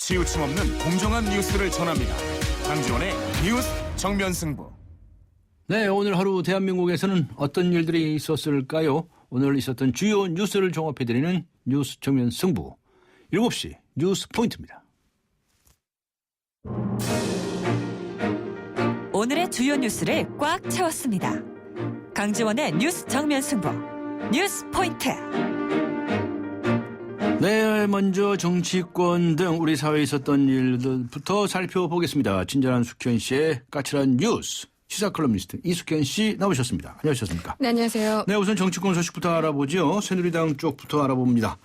치우침 없는 공정한 뉴스를 전합니다. 강지원의 뉴스 정면승부. 네, 오늘 하루 대한민국에서는 어떤 일들이 있었을까요? 오늘 있었던 주요 뉴스를 종합해드리는 뉴스 정면 승부. 7시 뉴스 포인트입니다. 오늘의 주요 뉴스를 꽉 채웠습니다. 강지원의 뉴스 정면 승부. 뉴스 포인트. 네, 먼저 정치권 등 우리 사회에 있었던 일들부터 살펴보겠습니다. 친절한 숙현 씨의 까칠한 뉴스. 시사 컬럼니스트 이숙현 씨 나오셨습니다. 안녕하셨습니까? 네, 안녕하세요. 네, 우선 정치권 소식부터 알아보죠. 새누리당 쪽부터 알아봅니다.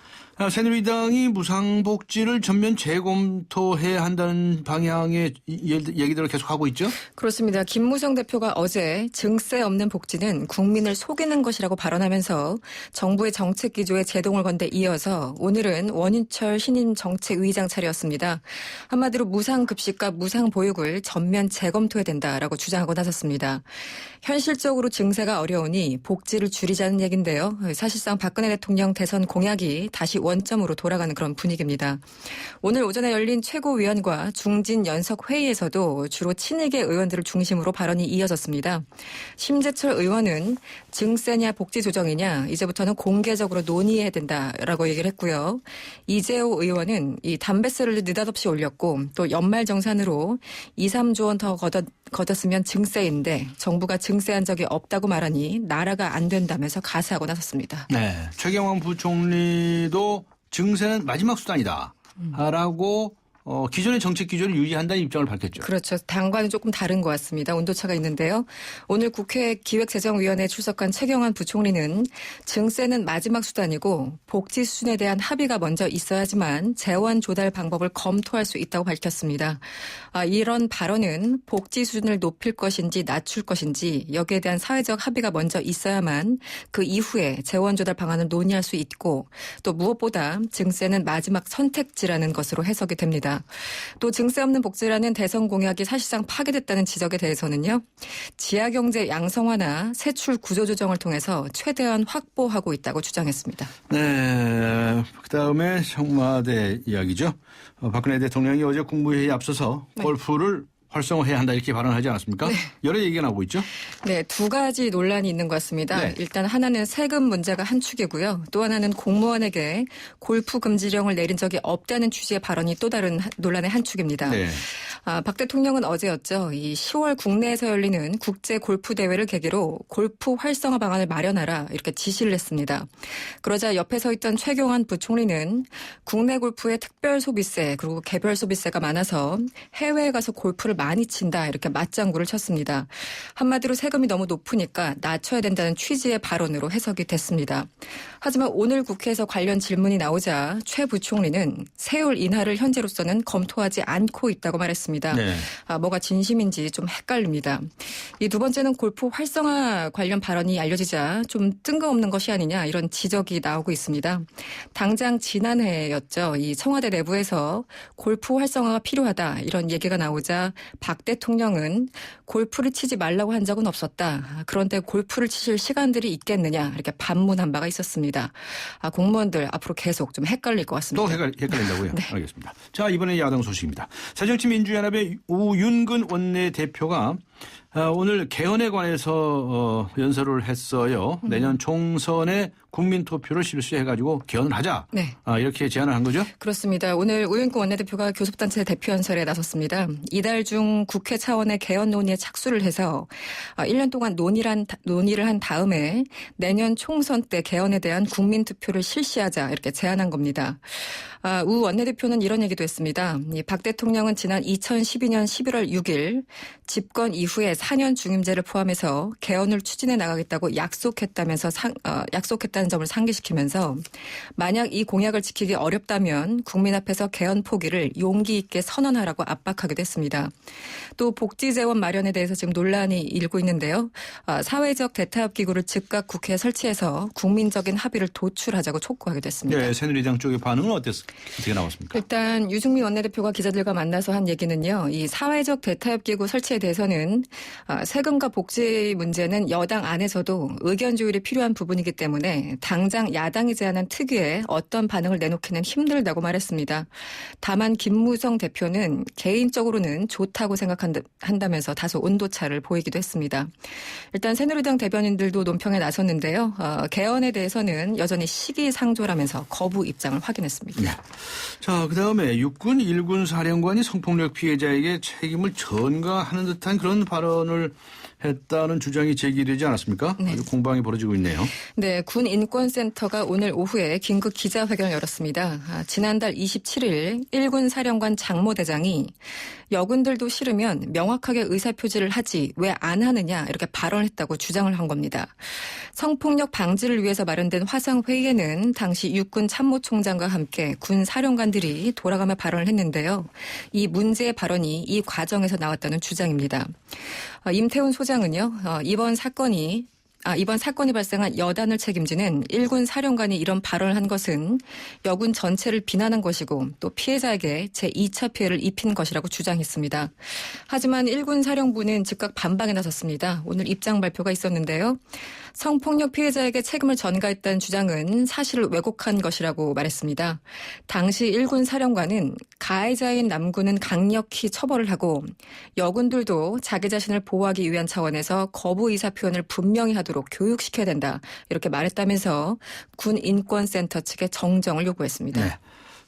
새누리당이 무상복지를 전면 재검토해야 한다는 방향의 얘기들을 계속하고 있죠? 그렇습니다. 김무성 대표가 어제 증세 없는 복지는 국민을 속이는 것이라고 발언하면서 정부의 정책 기조에 제동을 건 데 이어서 오늘은 원인철 신임 정책위의장 차례였습니다. 한마디로 무상급식과 무상보육을 전면 재검토해야 된다라고 주장하고 나섰습니다. 현실적으로 증세가 어려우니 복지를 줄이자는 얘기인데요. 사실상 박근혜 대통령 대선 공약이 다시 원점으로 돌아가는 그런 분위기입니다. 오늘 오전에 열린 최고위원과 중진 연석 회의에서도 주로 친이계 의원들을 중심으로 발언이 이어졌습니다. 심재철 의원은 증세냐 복지 조정이냐 이제부터는 공개적으로 논의해야 된다라고 얘기를 했고요. 이재호 의원은 이 담뱃세를 느닷없이 올렸고 또 연말정산으로 2, 3조 원 더 걷었으면 증세인데 정부가 증세한 적이 없다고 말하니 나라가 안 된다면서 가세하고 나섰습니다. 네, 최경환 부총리도 증세는 마지막 수단이다 라고 기존의 정책 기조를 유지한다는 입장을 밝혔죠. 그렇죠. 당과는 조금 다른 것 같습니다. 온도차가 있는데요. 오늘 국회 기획재정위원회에 출석한 최경환 부총리는 증세는 마지막 수단이고 복지 수준에 대한 합의가 먼저 있어야지만 재원 조달 방법을 검토할 수 있다고 밝혔습니다. 이런 발언은 복지 수준을 높일 것인지 낮출 것인지 여기에 대한 사회적 합의가 먼저 있어야만 그 이후에 재원 조달 방안을 논의할 수 있고 또 무엇보다 증세는 마지막 선택지라는 것으로 해석이 됩니다. 또 증세 없는 복지라는 대선 공약이 사실상 파괴됐다는 지적에 대해서는요. 지하경제 양성화나 세출 구조조정을 통해서 최대한 확보하고 있다고 주장했습니다. 네, 그다음에 청와대 이야기죠. 박근혜 대통령이 어제 국무회의에 앞서서 골프를 활성화해야 한다 이렇게 발언하지 않았습니까? 네. 여러 얘기가 나오고 있죠? 네, 두 가지 논란이 있는 것 같습니다. 네. 일단 하나는 세금 문제가 한 축이고요. 또 하나는 공무원에게 골프 금지령을 내린 적이 없다는 취지의 발언이 또 다른 논란의 한 축입니다. 네. 박 대통령은 어제였죠. 이 10월 국내에서 열리는 국제 골프 대회를 계기로 골프 활성화 방안을 마련하라 이렇게 지시를 했습니다. 그러자 옆에 서 있던 최경환 부총리는 국내 골프의 특별 소비세 그리고 개별 소비세가 많아서 해외에 가서 골프를 많이 친다 이렇게 맞장구를 쳤습니다. 한마디로 세금이 너무 높으니까 낮춰야 된다는 취지의 발언으로 해석이 됐습니다. 하지만 오늘 국회에서 관련 질문이 나오자 최 부총리는 세율 인하를 현재로서는 검토하지 않고 있다고 말했습니다. 네. 뭐가 진심인지 좀 헷갈립니다. 이 두 번째는 골프 활성화 관련 발언이 알려지자 좀 뜬금없는 것이 아니냐 이런 지적이 나오고 있습니다. 당장 지난해였죠. 이 청와대 내부에서 골프 활성화가 필요하다 이런 얘기가 나오자 박 대통령은 골프를 치지 말라고 한 적은 없었다. 그런데 골프를 치실 시간들이 있겠느냐 이렇게 반문한 바가 있었습니다. 공무원들 앞으로 계속 좀 헷갈릴 것 같습니다. 또 헷갈린다고요? 네. 알겠습니다. 자, 이번에 야당 소식입니다. 새정치민주연합의 우윤근 원내대표가 오늘 개헌에 관해서 연설을 했어요. 내년 총선에 국민투표를 실시해가지고 개헌을 하자. 네. 이렇게 제안을 한 거죠? 그렇습니다. 오늘 우윤근 원내대표가 교섭단체 대표연설에 나섰습니다. 이달 중 국회 차원의 개헌 논의에 착수를 해서 1년 동안 논의를 한 다음에 내년 총선 때 개헌에 대한 국민투표를 실시하자 이렇게 제안한 겁니다. 우 원내대표는 이런 얘기도 했습니다. 박 대통령은 지난 2012년 11월 6일 집권 이후에 4년 중임제를 포함해서 개헌을 추진해 나가겠다고 약속했다는 점을 상기시키면서 만약 이 공약을 지키기 어렵다면 국민 앞에서 개헌 포기를 용기 있게 선언하라고 압박하기도 했습니다. 또 복지 재원 마련에 대해서 지금 논란이 일고 있는데요. 사회적 대타협 기구를 즉각 국회에 설치해서 국민적인 합의를 도출하자고 촉구하기도 했습니다. 네, 새누리당 쪽의 반응은 어떻게 나왔습니까? 일단 유승민 원내대표가 기자들과 만나서 한 얘기는요. 이 사회적 대타협 기구 설치에 대해서는 하지만 세금과 복지 문제는 여당 안에서도 의견 조율이 필요한 부분이기 때문에 당장 야당이 제안한 특위에 어떤 반응을 내놓기는 힘들다고 말했습니다. 다만 김무성 대표는 개인적으로는 좋다고 생각한다면서 다소 온도차를 보이기도 했습니다. 일단 새누리당 대변인들도 논평에 나섰는데요. 개헌에 대해서는 여전히 시기상조라면서 거부 입장을 확인했습니다. 네. 자, 그다음에 육군 1군 사령관이 성폭력 피해자에게 책임을 전가하는 듯한 그런 발언을 했다는 주장이 제기되지 않았습니까? 네. 아주 공방이 벌어지고 있네요. 네, 군 인권센터가 오늘 오후에 긴급 기자회견을 열었습니다. 지난달 27일 1군 사령관 장모 대장이 여군들도 싫으면 명확하게 의사표시를 하지 왜 안 하느냐 이렇게 발언했다고 주장을 한 겁니다. 성폭력 방지를 위해서 마련된 화상회의에는 당시 육군 참모총장과 함께 군 사령관들이 돌아가며 발언을 했는데요. 이 문제의 발언이 이 과정에서 나왔다는 주장입니다. 임태훈 소장은요. 이번 사건이 발생한 여단을 책임지는 1군 사령관이 이런 발언을 한 것은 여군 전체를 비난한 것이고 또 피해자에게 제2차 피해를 입힌 것이라고 주장했습니다. 하지만 1군 사령부는 즉각 반박에 나섰습니다. 오늘 입장 발표가 있었는데요. 성폭력 피해자에게 책임을 전가했다는 주장은 사실을 왜곡한 것이라고 말했습니다. 당시 1군 사령관은 가해자인 남군은 강력히 처벌을 하고 여군들도 자기 자신을 보호하기 위한 차원에서 거부 의사 표현을 분명히 하도록 교육시켜야 된다. 이렇게 말했다면서 군 인권센터 측에 정정을 요구했습니다. 네.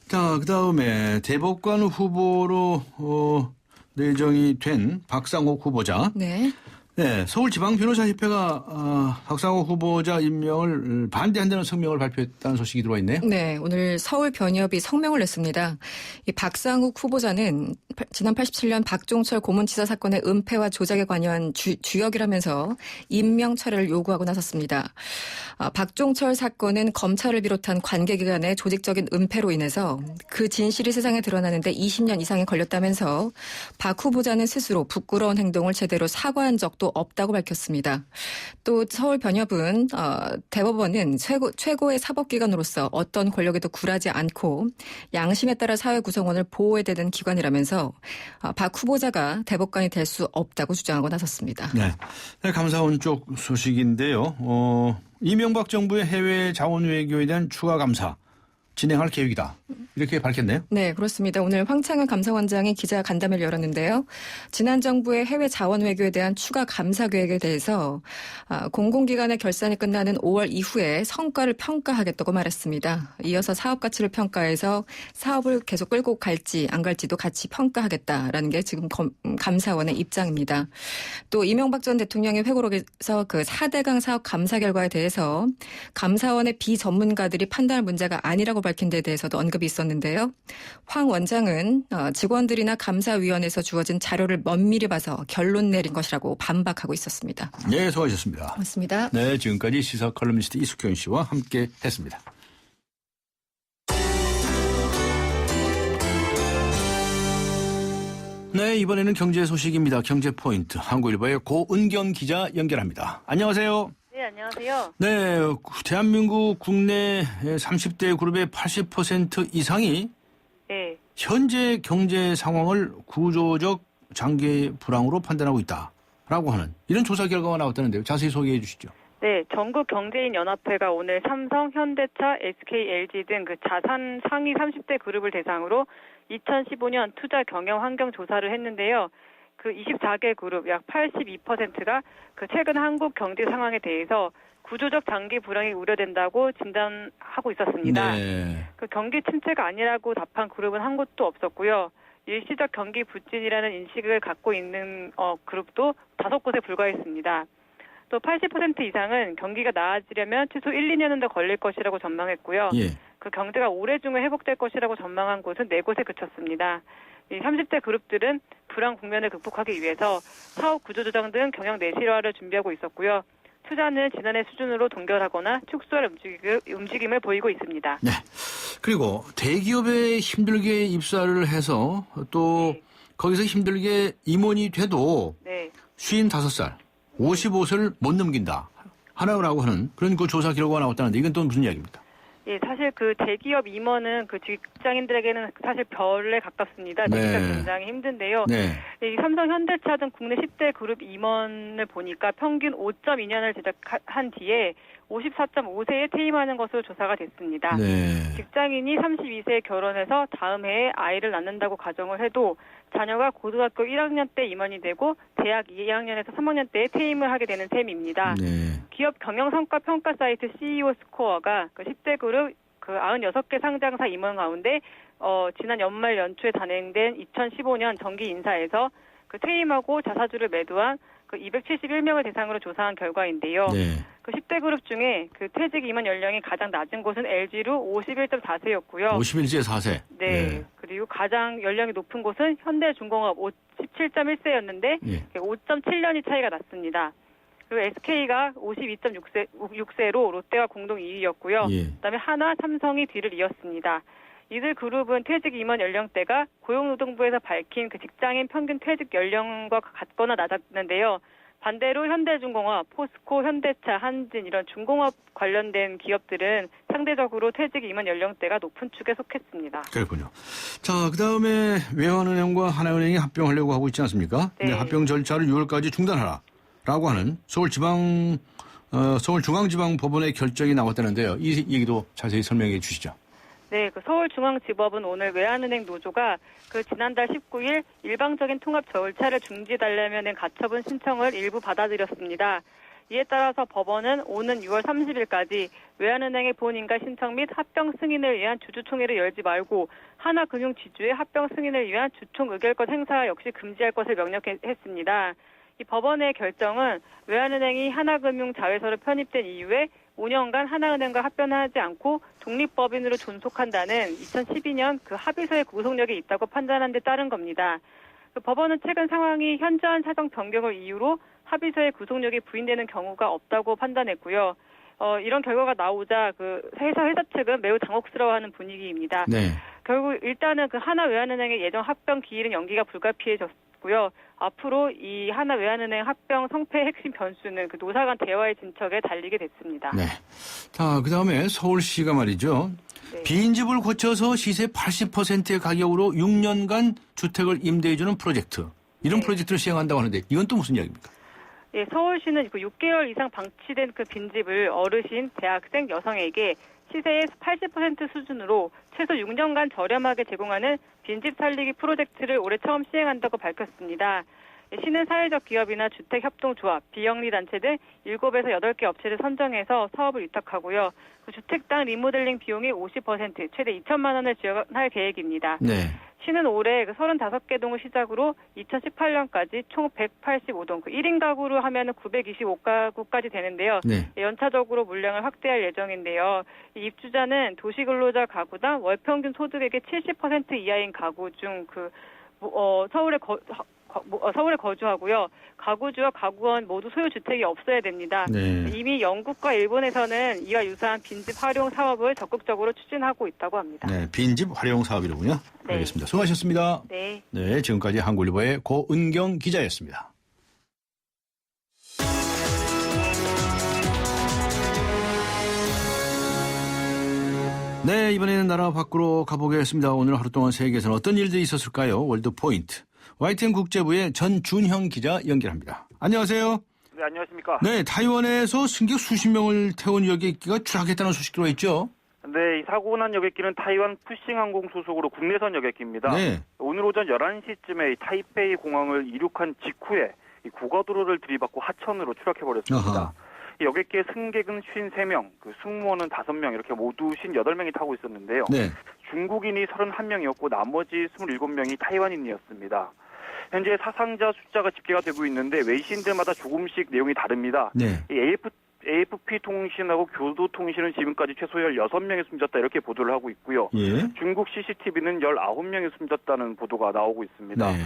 자, 그다음에 대법관 후보로 내정이 된 박상옥 후보자. 네. 네, 서울지방변호사협회가 박상옥 후보자 임명을 반대한다는 성명을 발표했다는 소식이 들어와 있네요. 네, 오늘 서울변협이 성명을 냈습니다. 이 박상욱 후보자는 지난 87년 박종철 고문치사 사건의 은폐와 조작에 관여한 주역이라면서 임명 철회를 요구하고 나섰습니다. 박종철 사건은 검찰을 비롯한 관계기관의 조직적인 은폐로 인해서 그 진실이 세상에 드러나는데 20년 이상이 걸렸다면서 박 후보자는 스스로 부끄러운 행동을 제대로 사과한 적도 없다고 밝혔습니다. 또 서울변협은 대법원은 최고의 사법기관으로서 어떤 권력에도 굴하지 않고 양심에 따라 사회 구성원을 보호해야 되는 기관이라면서 박 후보자가 대법관이 될 수 없다고 주장하고 나섰습니다. 네, 감사원 쪽 소식인데요. 이명박 정부의 해외 자원 외교에 대한 추가 감사 진행할 계획이다. 이렇게 밝혔네요. 네, 그렇습니다. 오늘 황창현 감사원장이 기자 간담회를 열었는데요. 지난 정부의 해외 자원 외교에 대한 추가 감사 계획에 대해서 공공기관의 결산이 끝나는 5월 이후에 성과를 평가하겠다고 말했습니다. 이어서 사업 가치를 평가해서 사업을 계속 끌고 갈지 안 갈지도 같이 평가하겠다라는 게 지금 감사원의 입장입니다. 또 이명박 전 대통령의 회고록에서 그 4대강 사업 감사 결과에 대해서 감사원의 비전문가들이 판단할 문제가 아니라고 밝힌 데 대해서도 언급이 있었는데요. 황 원장은 직원들이나 감사위원회에서 주어진 자료를 면밀히 봐서 결론 내린 것이라고 반박하고 있었습니다. 네, 수고하셨습니다. 고맙습니다. 네, 지금까지 시사 컬럼니스트 이숙현 씨와 함께 했습니다. 네, 이번에는 경제 소식입니다. 경제포인트 한국일보의 고은경 기자 연결합니다. 안녕하세요. 네, 안녕하세요. 네, 대한민국 국내 30대 그룹의 80% 이상이 네. 현재 경제 상황을 구조적 장기 불황으로 판단하고 있다라고 하는 이런 조사 결과가 나왔다는데요. 자세히 소개해 주시죠. 네, 전국경제인연합회가 오늘 삼성, 현대차, SK, LG 등 그 자산 상위 30대 그룹을 대상으로 2015년 투자 경영 환경 조사를 했는데요. 그 24개 그룹 약 82%가 그 최근 한국 경제 상황에 대해서 구조적 장기 불황이 우려된다고 진단하고 있었습니다. 네. 그 경기 침체가 아니라고 답한 그룹은 한 곳도 없었고요. 일시적 경기 부진이라는 인식을 갖고 있는 그룹도 5곳에 불과했습니다. 또 80% 이상은 경기가 나아지려면 최소 1, 2년은 더 걸릴 것이라고 전망했고요. 예. 그 경제가 올해 중에 회복될 것이라고 전망한 곳은 4곳에 그쳤습니다. 이 30대 그룹들은 불황 국면을 극복하기 위해서 사업 구조조정 등 경영 내실화를 준비하고 있었고요. 투자는 지난해 수준으로 동결하거나 축소할 움직임을 보이고 있습니다. 네. 그리고 대기업에 힘들게 입사를 해서 또 네. 거기서 힘들게 임원이 돼도 네. 55살, 55세를 못 넘긴다. 하라고 하는 그런 그 조사 결과가 나왔다는데 이건 또 무슨 이야기입니까? 예, 사실 그 대기업 임원은 그 직장인들에게는 사실 별에 가깝습니다. 네. 되기가 굉장히 힘든데요. 네. 이 삼성, 현대차 등 국내 10대 그룹 임원을 보니까 평균 5.2년을 제작한 뒤에 54.5세에 퇴임하는 것으로 조사가 됐습니다. 네. 직장인이 32세에 결혼해서 다음 해에 아이를 낳는다고 가정을 해도 자녀가 고등학교 1학년 때 임원이 되고 대학 2학년에서 3학년 때에 퇴임을 하게 되는 셈입니다. 네. 기업 경영 성과 평가 사이트 CEO 스코어가 그 10대 그룹 그 96개 상장사 임원 가운데 지난 연말 연초에 단행된 2015년 정기 인사에서 그 퇴임하고 자사주를 매도한 그 271명을 대상으로 조사한 결과인데요. 네. 그 10대 그룹 중에 그 퇴직 임원 연령이 가장 낮은 곳은 LG로 51.4세였고요. 51세 4세. 네. 그리고 가장 연령이 높은 곳은 현대중공업 17.1세였는데 예. 5.7년이 차이가 났습니다. 그리고 SK가 52.6세로 롯데와 공동 2위였고요. 예. 그다음에 하나, 삼성이 뒤를 이었습니다. 이들 그룹은 퇴직 임원 연령대가 고용노동부에서 밝힌 그 직장인 평균 퇴직 연령과 같거나 낮았는데요. 반대로 현대중공업, 포스코, 현대차, 한진 이런 중공업 관련된 기업들은 상대적으로 퇴직 임원 연령대가 높은 축에 속했습니다. 그렇군요. 자, 그다음에 외환은행과 하나은행이 합병하려고 하고 있지 않습니까? 네. 근데 합병 절차를 6월까지 중단하라라고 하는 서울중앙지방법원의 결정이 나왔다는데요. 이 얘기도 자세히 설명해 주시죠. 네, 그 서울중앙지법은 오늘 외환은행 노조가 그 지난달 19일 일방적인 통합 절차를 중지달라면 가처분 신청을 일부 받아들였습니다. 이에 따라서 법원은 오는 6월 30일까지 외환은행의 본인가 신청 및 합병 승인을 위한 주주총회를 열지 말고 하나금융지주의 합병 승인을 위한 주총 의결권 행사 역시 금지할 것을 명령했습니다. 이 법원의 결정은 외환은행이 하나금융 자회사로 편입된 이후에 5년간 하나은행과 합병하지 않고 독립법인으로 존속한다는 2012년 그 합의서의 구속력이 있다고 판단한 데 따른 겁니다. 그 법원은 최근 상황이 현저한 사정 변경을 이유로 합의서의 구속력이 부인되는 경우가 없다고 판단했고요. 이런 결과가 나오자 그 회사 측은 매우 당혹스러워하는 분위기입니다. 네. 결국 일단은 그 하나외환은행의 예정 합병 기일은 연기가 불가피해졌고요. 앞으로 이 하나외환은행 합병 성패의 핵심 변수는 그 노사 간 대화의 진척에 달리게 됐습니다. 네. 자, 그다음에 서울시가 말이죠. 네. 빈집을 고쳐서 시세 80%의 가격으로 6년간 주택을 임대해주는 프로젝트. 이런 네. 프로젝트를 시행한다고 하는데 이건 또 무슨 이야기입니까? 예, 서울시는 그 6개월 이상 방치된 그 빈집을 어르신, 대학생, 여성에게 시세의 80% 수준으로 최소 6년간 저렴하게 제공하는 빈집 살리기 프로젝트를 올해 처음 시행한다고 밝혔습니다. 시는 사회적 기업이나 주택협동조합, 비영리단체 등 7에서 8개 업체를 선정해서 사업을 위탁하고요. 그 주택당 리모델링 비용의 50%, 최대 2천만 원을 지원할 계획입니다. 네. 시는 올해 그 35개 동을 시작으로 2018년까지 총 185동, 그 1인 가구로 하면 925가구까지 되는데요. 네. 연차적으로 물량을 확대할 예정인데요. 이 입주자는 도시근로자 가구당 월 평균 소득액의 70% 이하인 가구 중 서울에 거주하고요. 가구주와 가구원 모두 소유 주택이 없어야 됩니다. 네. 이미 영국과 일본에서는 이와 유사한 빈집 활용 사업을 적극적으로 추진하고 있다고 합니다. 네. 빈집 활용 사업이로군요. 네. 알겠습니다. 수고하셨습니다. 네. 네. 지금까지 한국일보의 고은경 기자였습니다. 네. 이번에는 나라 밖으로 가보겠습니다. 오늘 하루 동안 세계에서는 어떤 일들이 있었을까요? 월드포인트. YTN 국제부의 전준형 기자 연결합니다. 안녕하세요. 네, 안녕하십니까. 네, 타이완에서 승객 수십 명을 태운 여객기가 추락했다는 소식 들어있죠? 네, 이 사고 난 여객기는 타이완 푸싱항공 소속으로 국내선 여객기입니다. 네. 오늘 오전 11시쯤에 이 타이페이 공항을 이륙한 직후에 이 고가도로를 들이받고 하천으로 추락해버렸습니다. 아하. 이 여객기의 승객은 53명, 그 승무원은 5명, 이렇게 모두 58명이 타고 있었는데요. 네. 중국인이 31명이었고 나머지 27명이 타이완인이었습니다. 현재 사상자 숫자가 집계가 되고 있는데 외신들마다 조금씩 내용이 다릅니다. 네. 이 AFP 통신하고 교도통신은 지금까지 최소 16명이 숨졌다 이렇게 보도를 하고 있고요. 예. 중국 CCTV는 19명이 숨졌다는 보도가 나오고 있습니다. 네.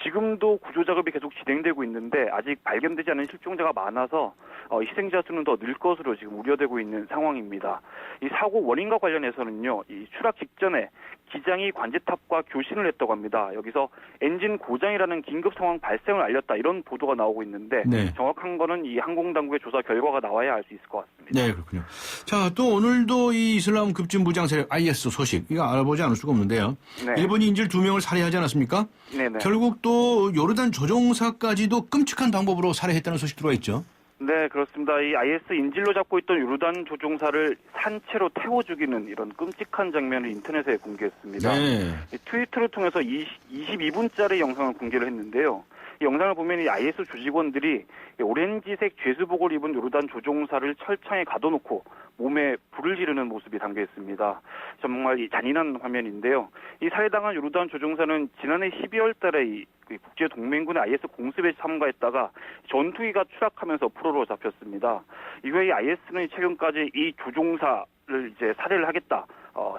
지금도 구조 작업이 계속 진행되고 있는데 아직 발견되지 않은 실종자가 많아서 희생자 수는 더 늘 것으로 지금 우려되고 있는 상황입니다. 이 사고 원인과 관련해서는요, 이 추락 직전에 기장이 관제탑과 교신을 했다고 합니다. 여기서 엔진 고장이라는 긴급 상황 발생을 알렸다 이런 보도가 나오고 있는데 네. 정확한 거는 이 항공당국의 조사 결과가 나와야 알 수 있을 것 같습니다. 네, 그렇군요. 자, 또 오늘도 이 이슬람 급진 무장 세력 IS 소식 이거 알아보지 않을 수가 없는데요. 네. 일본이 인질 2명을 살해하지 않았습니까? 네네. 결국 또 요르단 조종사까지도 끔찍한 방법으로 살해했다는 소식 들어와 있죠. 네, 그렇습니다. 이 IS 인질로 잡고 있던 요르단 조종사를 산채로 태워 죽이는 이런 끔찍한 장면을 인터넷에 공개했습니다. 네. 이 트위터를 통해서 22분짜리 영상을 공개를 했는데요. 이 영상을 보면 이 IS 조직원들이 이 오렌지색 죄수복을 입은 요르단 조종사를 철창에 가둬놓고 몸에 불을 지르는 모습이 담겨 있습니다. 정말 이 잔인한 화면인데요. 이 살해당한 요르단 조종사는 지난해 12월 달에 이 국제동맹군의 IS 공습에 참가했다가 전투기가 추락하면서 프로로 잡혔습니다. 이후에 이 IS는 최근까지 이 조종사를 이제 살해를 하겠다.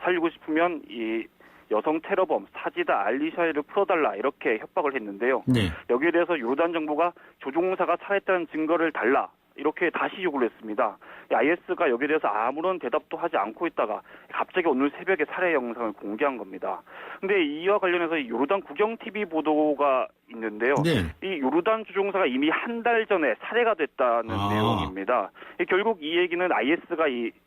살리고 싶으면 이 여성 테러범 사지다 알리샤이를 풀어달라 이렇게 협박을 했는데요. 네. 여기에 대해서 요르단 정부가 조종사가 살해했다는 증거를 달라 이렇게 다시 요구를 했습니다. IS가 여기에 대해서 아무런 대답도 하지 않고 있다가 갑자기 오늘 새벽에 살해 영상을 공개한 겁니다. 근데 이와 관련해서 이 요르단 국영 TV 보도가 있는데요. 네. 이 요르단 조종사가 이미 한 달 전에 살해가 됐다는 내용입니다. 결국 이 얘기는 IS가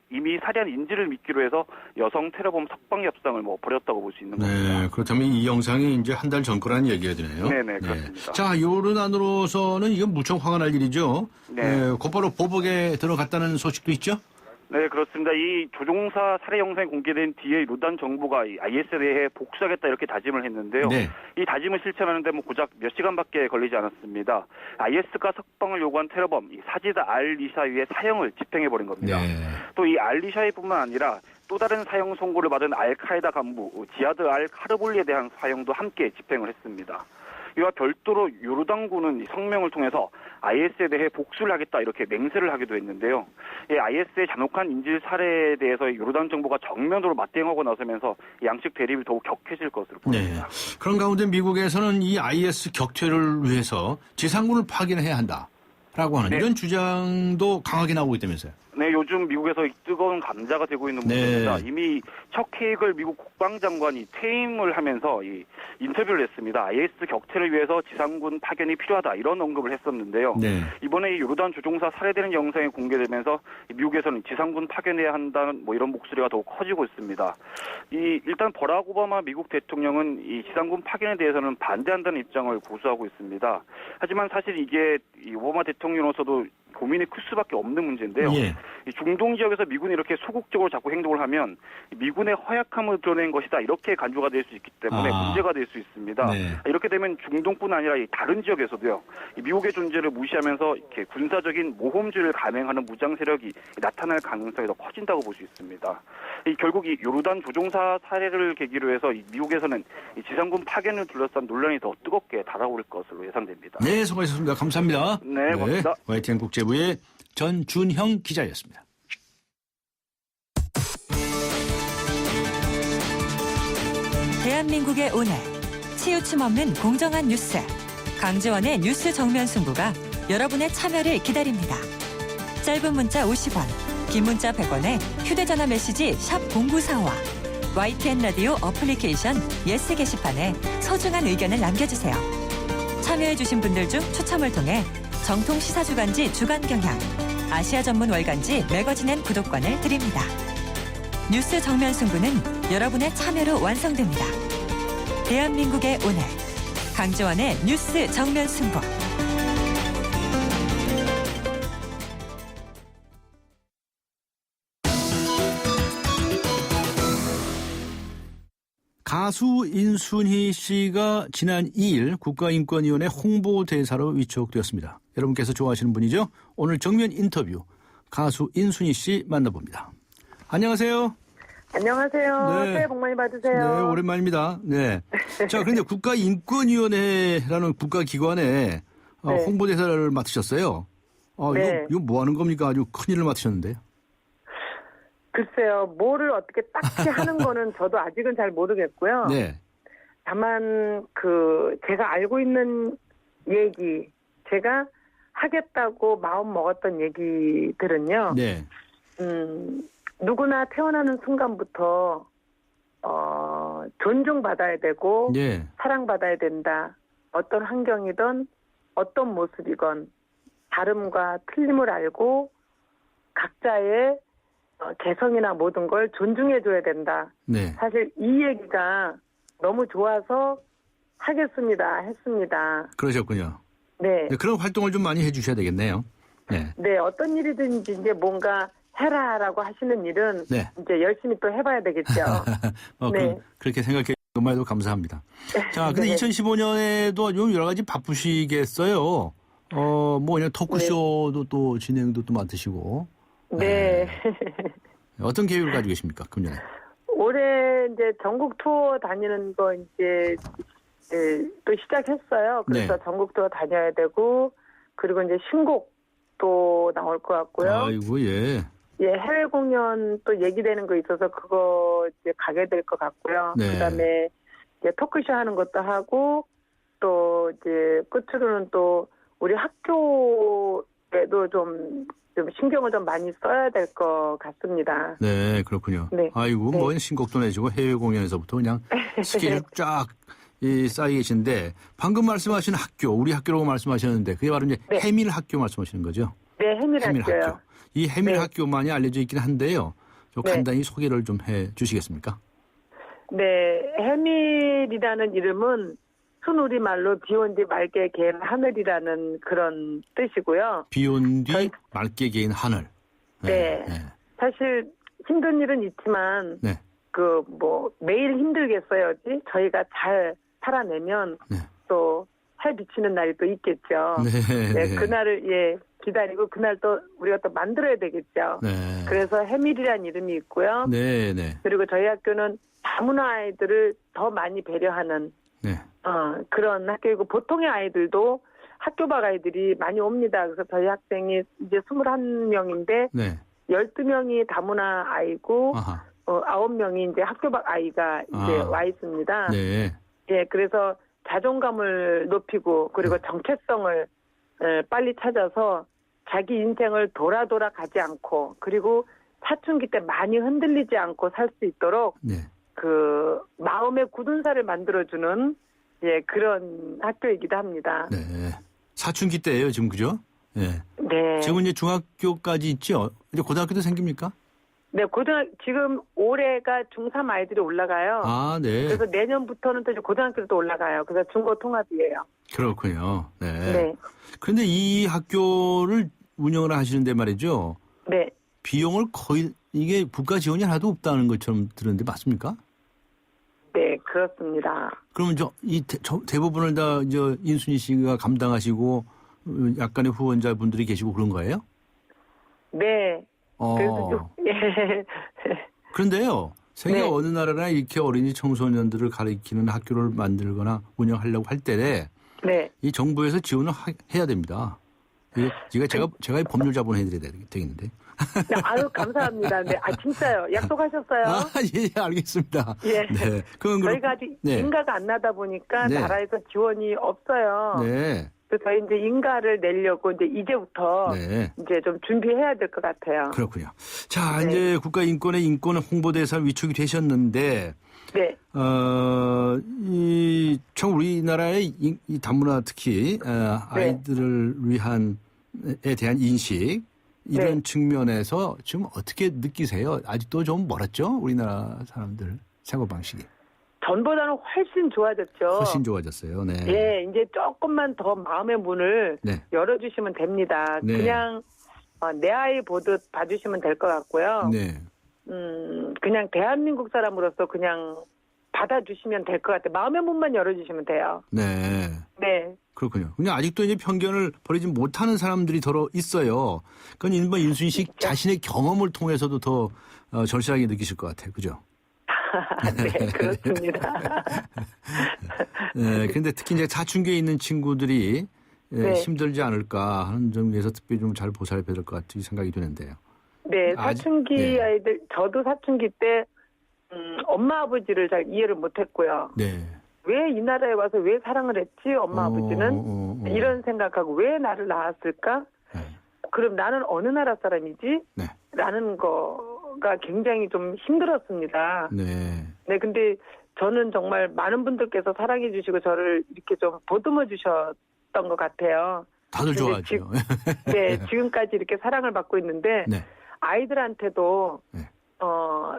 이미 살해한 인질을 미끼로 해서 여성 테러범 석방 협상을 벌였다고 볼 수 있는 겁니다. 네, 그렇다면 이 영상이 이제 한 달 전 거라는 얘기가 되네요. 네네, 그렇습니다. 자, 요르단으로서는 이건 무척 화가 날 일이죠. 네. 곧바로 보복에 들어갔다는 소식도 있죠? 네, 그렇습니다. 이 조종사 살해 영상이 공개된 뒤에 요르단 정부가 이 IS에 대해 복수하겠다 이렇게 다짐을 했는데요. 네. 이 다짐을 실천하는데 고작 몇 시간밖에 걸리지 않았습니다. IS가 석방을 요구한 테러범 이 사지다 알리샤위의 사형을 집행해버린 겁니다. 네. 또 이 알리샤위뿐만 아니라 또 다른 사형 선고를 받은 알카에다 간부 지하드 알 카르볼리에 대한 사형도 함께 집행을 했습니다. 이와 별도로 요르단군은 성명을 통해서 IS에 대해 복수를 하겠다 이렇게 맹세를 하기도 했는데요. IS의 잔혹한 인질 살해에 대해서 요르단 정부가 정면으로 맞대응하고 나서면서 양측 대립이 더욱 격해질 것으로 보입니다. 네. 그런 가운데 미국에서는 이 IS 격퇴를 위해서 지상군을 파견해야 한다라고 하는 네. 이런 주장도 강하게 나오고 있다면서요. 네, 요즘 미국에서 뜨거운 감자가 되고 있는 문제입니다. 네. 이미 척 헤이글 미국 국방장관이 퇴임을 하면서 이 인터뷰를 했습니다. IS 격퇴를 위해서 지상군 파견이 필요하다 이런 언급을 했었는데요. 네. 이번에 이 요르단 조종사 살해되는 영상이 공개되면서 미국에서는 지상군 파견해야 한다는 이런 목소리가 더욱 커지고 있습니다. 일단 버락 오바마 미국 대통령은 이 지상군 파견에 대해서는 반대한다는 입장을 고수하고 있습니다. 하지만 사실 이게 이 오바마 대통령으로서도 고민이 클 수밖에 없는 문제인데요. 예. 이 중동 지역에서 미군이 이렇게 소극적으로 자꾸 행동을 하면 미군의 허약함을 드러낸 것이다 이렇게 간주가 될 수 있기 때문에 문제가 될 수 있습니다. 네. 이렇게 되면 중동뿐 아니라 이 다른 지역에서도요. 이 미국의 존재를 무시하면서 이렇게 군사적인 모험주를 감행하는 무장 세력이 나타날 가능성이 더 커진다고 볼 수 있습니다. 결국 이 요르단 조종사 살해를 계기로 해서 미국에서는 이 지상군 파견을 둘러싼 논란이 더 뜨겁게 달아오를 것으로 예상됩니다. 네, 수고하셨습니다. 감사합니다. 네, 고맙습니다. YTN 국제부의 전준형 기자였습니다. 대한민국의 오늘 치우침 없는 공정한 뉴스 강지원의 뉴스 정면 승부가 여러분의 참여를 기다립니다. 짧은 문자 50원, 긴 문자 100원에 휴대전화 메시지 샵 0945와 YTN 라디오 어플리케이션 예스 게시판에 소중한 의견을 남겨주세요. 참여해주신 분들 중 추첨을 통해 정통 시사주간지 주간경향, 아시아 전문 월간지 매거진앤 구독권을 드립니다. 뉴스 정면 승부는 여러분의 참여로 완성됩니다. 대한민국의 오늘 강지원의 뉴스 정면 승부. 가수 인순희 씨가 지난 2일 국가인권위원회 홍보대사로 위촉되었습니다. 여러분께서 좋아하시는 분이죠? 오늘 정면 인터뷰 가수 인순희 씨 만나봅니다. 안녕하세요. 안녕하세요. 네. 새해 복 많이 받으세요. 네, 오랜만입니다. 네. 자, 그런데 국가인권위원회라는 국가기관에 네. 홍보대사를 맡으셨어요. 네. 이거 뭐 하는 겁니까? 아주 큰일을 맡으셨는데요. 글쎄요, 뭐를 어떻게 딱히 하는 거는 저도 아직은 잘 모르겠고요. 네. 다만 제가 알고 있는 얘기, 제가 하겠다고 마음 먹었던 얘기들은요. 네. 누구나 태어나는 순간부터 존중받아야 되고 예. 사랑받아야 된다. 어떤 환경이든 어떤 모습이건 다름과 틀림을 알고 각자의 개성이나 모든 걸 존중해줘야 된다. 네. 사실 이 얘기가 너무 좋아서 하겠습니다. 했습니다. 그러셨군요. 네. 네, 그런 활동을 좀 많이 해주셔야 되겠네요. 네. 네, 어떤 일이든지 이제 뭔가 해라라고 하시는 일은 네. 이제 열심히 또 해봐야 되겠죠. 네. 그렇게 생각해 주신 것만해도 감사합니다. 자, 근데 네. 2015년에도 좀 여러 가지 바쁘시겠어요. 뭐 그냥 토크쇼도 또 진행도 또 맡으시고. 네. 어떤 계획을 가지고 계십니까, 금년에? 올해 이제 전국 투어 다니는 거 이제 또 시작했어요. 그래서 네. 전국 투어 다녀야 되고 그리고 이제 신곡도 나올 것 같고요. 아이고, 예. 예, 해외 공연 또 얘기되는 거 있어서 그거 이제 가게 될 것 같고요. 네. 그다음에 이제 토크쇼 하는 것도 하고 또 이제 끝으로는 또 우리 학교에도 좀 신경을 좀 많이 써야 될 것 같습니다. 네, 그렇군요. 네. 아이고, 네. 뭐 신곡도 내시고 해외 공연에서부터 그냥 스케줄 쫙 쌓여 계신데 방금 말씀하신 학교, 우리 학교라고 말씀하셨는데 그게 바로 이제 네. 해밀 학교 말씀하시는 거죠? 네, 해밀학교요. 이 해밀 네. 학교만이 알려져 있긴 한데요. 좀 네. 간단히 소개를 좀 해 주시겠습니까? 네, 해밀이라는 이름은 순우리말로 비온 뒤 맑게 개는 하늘이라는 그런 뜻이고요. 비온 뒤 저희- 맑게 개인 하늘. 네. 사실 힘든 일은 있지만 네. 매일 힘들겠어요지 저희가 잘 살아내면 네. 또 살 비치는 날이 또 있겠죠. 네. 네, 그날을 기다리고 그날 또 우리가 또 만들어야 되겠죠. 네. 그래서 해밀이라는 이름이 있고요. 네, 네. 그리고 저희 학교는 다문화 아이들을 더 많이 배려하는 네. 그런 학교이고 보통의 아이들도 학교 밖 아이들이 많이 옵니다. 그래서 저희 학생이 이제 21명인데 네. 12명이 다문화 아이고 아하. 9명이 이제 학교 밖 아이가 이제 와 있습니다. 네. 예, 그래서 자존감을 높이고 그리고 정체성을 빨리 찾아서 자기 인생을 돌아 가지 않고 그리고 사춘기 때 많이 흔들리지 않고 살 수 있도록 네. 그 마음의 굳은 살을 만들어주는 그런 학교이기도 합니다. 네. 사춘기 때예요, 지금 그죠? 네. 네. 지금 이제 중학교까지 있죠. 이제 고등학교도 생깁니까? 네, 지금 올해가 중3 아이들이 올라가요. 아, 네. 그래서 내년부터는 또 이제 고등학교로 또 올라가요. 그래서 중고 통합이에요. 그렇군요. 네. 네. 그런데 이 학교를 운영을 하시는데 말이죠. 네. 비용을 거의 이게 국가 지원이 하나도 없다는 것처럼 들었는데 맞습니까? 네, 그렇습니다. 그러면 대부분을 다 인순이 씨가 감당하시고 약간의 후원자분들이 계시고 그런 거예요? 네. 그래서 좀, 그런데요. 세계 네. 어느 나라나 이렇게 어린이 청소년들을 가리키는 학교를 만들거나 운영하려고 할 때 네. 이 정부에서 지원을 해야 됩니다. 이거 제가 법률 자본해드려야 되겠는데. 네, 아유, 감사합니다. 네, 진짜요. 약속하셨어요? 예, 알겠습니다. 예. 네. 그건 저희가 아직 네. 인가가 안 나다 보니까 네. 나라에서 지원이 없어요. 네. 그래서 저희 이제 인가를 내려고 이제부터 네. 이제 좀 준비해야 될 것 같아요. 그렇군요. 자, 네. 이제 국가인권의 인권 홍보대사 위촉이 되셨는데, 네. 참 우리나라의 이 다문화 특히 아이들을 위한에 대한 인식 이런 네. 측면에서 지금 어떻게 느끼세요? 아직도 좀 멀었죠? 우리나라 사람들 사고 방식이 전보다는 훨씬 좋아졌죠. 훨씬 좋아졌어요. 네. 예, 이제 조금만 더 마음의 문을 네. 열어주시면 됩니다. 네. 그냥 내 아이 보듯 봐주시면 될 것 같고요. 네. 그냥 대한민국 사람으로서 그냥 받아주시면 될 것 같아요. 마음의 문만 열어주시면 돼요. 네. 네. 그렇군요. 그냥 아직도 이제 편견을 버리지 못하는 사람들이 더 있어요. 그건 일반 인순식 자신의 경험을 통해서도 더 절실하게 느끼실 것 같아요. 그죠? 네, 그렇습니다. 네, 근데 특히 이제 사춘기에 있는 친구들이 네. 힘들지 않을까 하는 점에서 특별히 좀 잘 보살펴야 될 것 같은 생각이 드는데요. 네, 사춘기 네. 아이들, 저도 사춘기 때, 엄마 아버지를 잘 이해를 못했고요. 네. 왜 이 나라에 와서 왜 사랑을 했지, 엄마 아버지는? 이런 생각하고 왜 나를 낳았을까? 네. 그럼 나는 어느 나라 사람이지? 네. 라는 거가 굉장히 좀 힘들었습니다. 네. 네, 근데 저는 정말 많은 분들께서 사랑해 주시고 저를 이렇게 좀 보듬어 주셨던 것 같아요. 다들 근데 좋아하죠. 네, 지금까지 이렇게 사랑을 받고 있는데 네. 아이들한테도 네.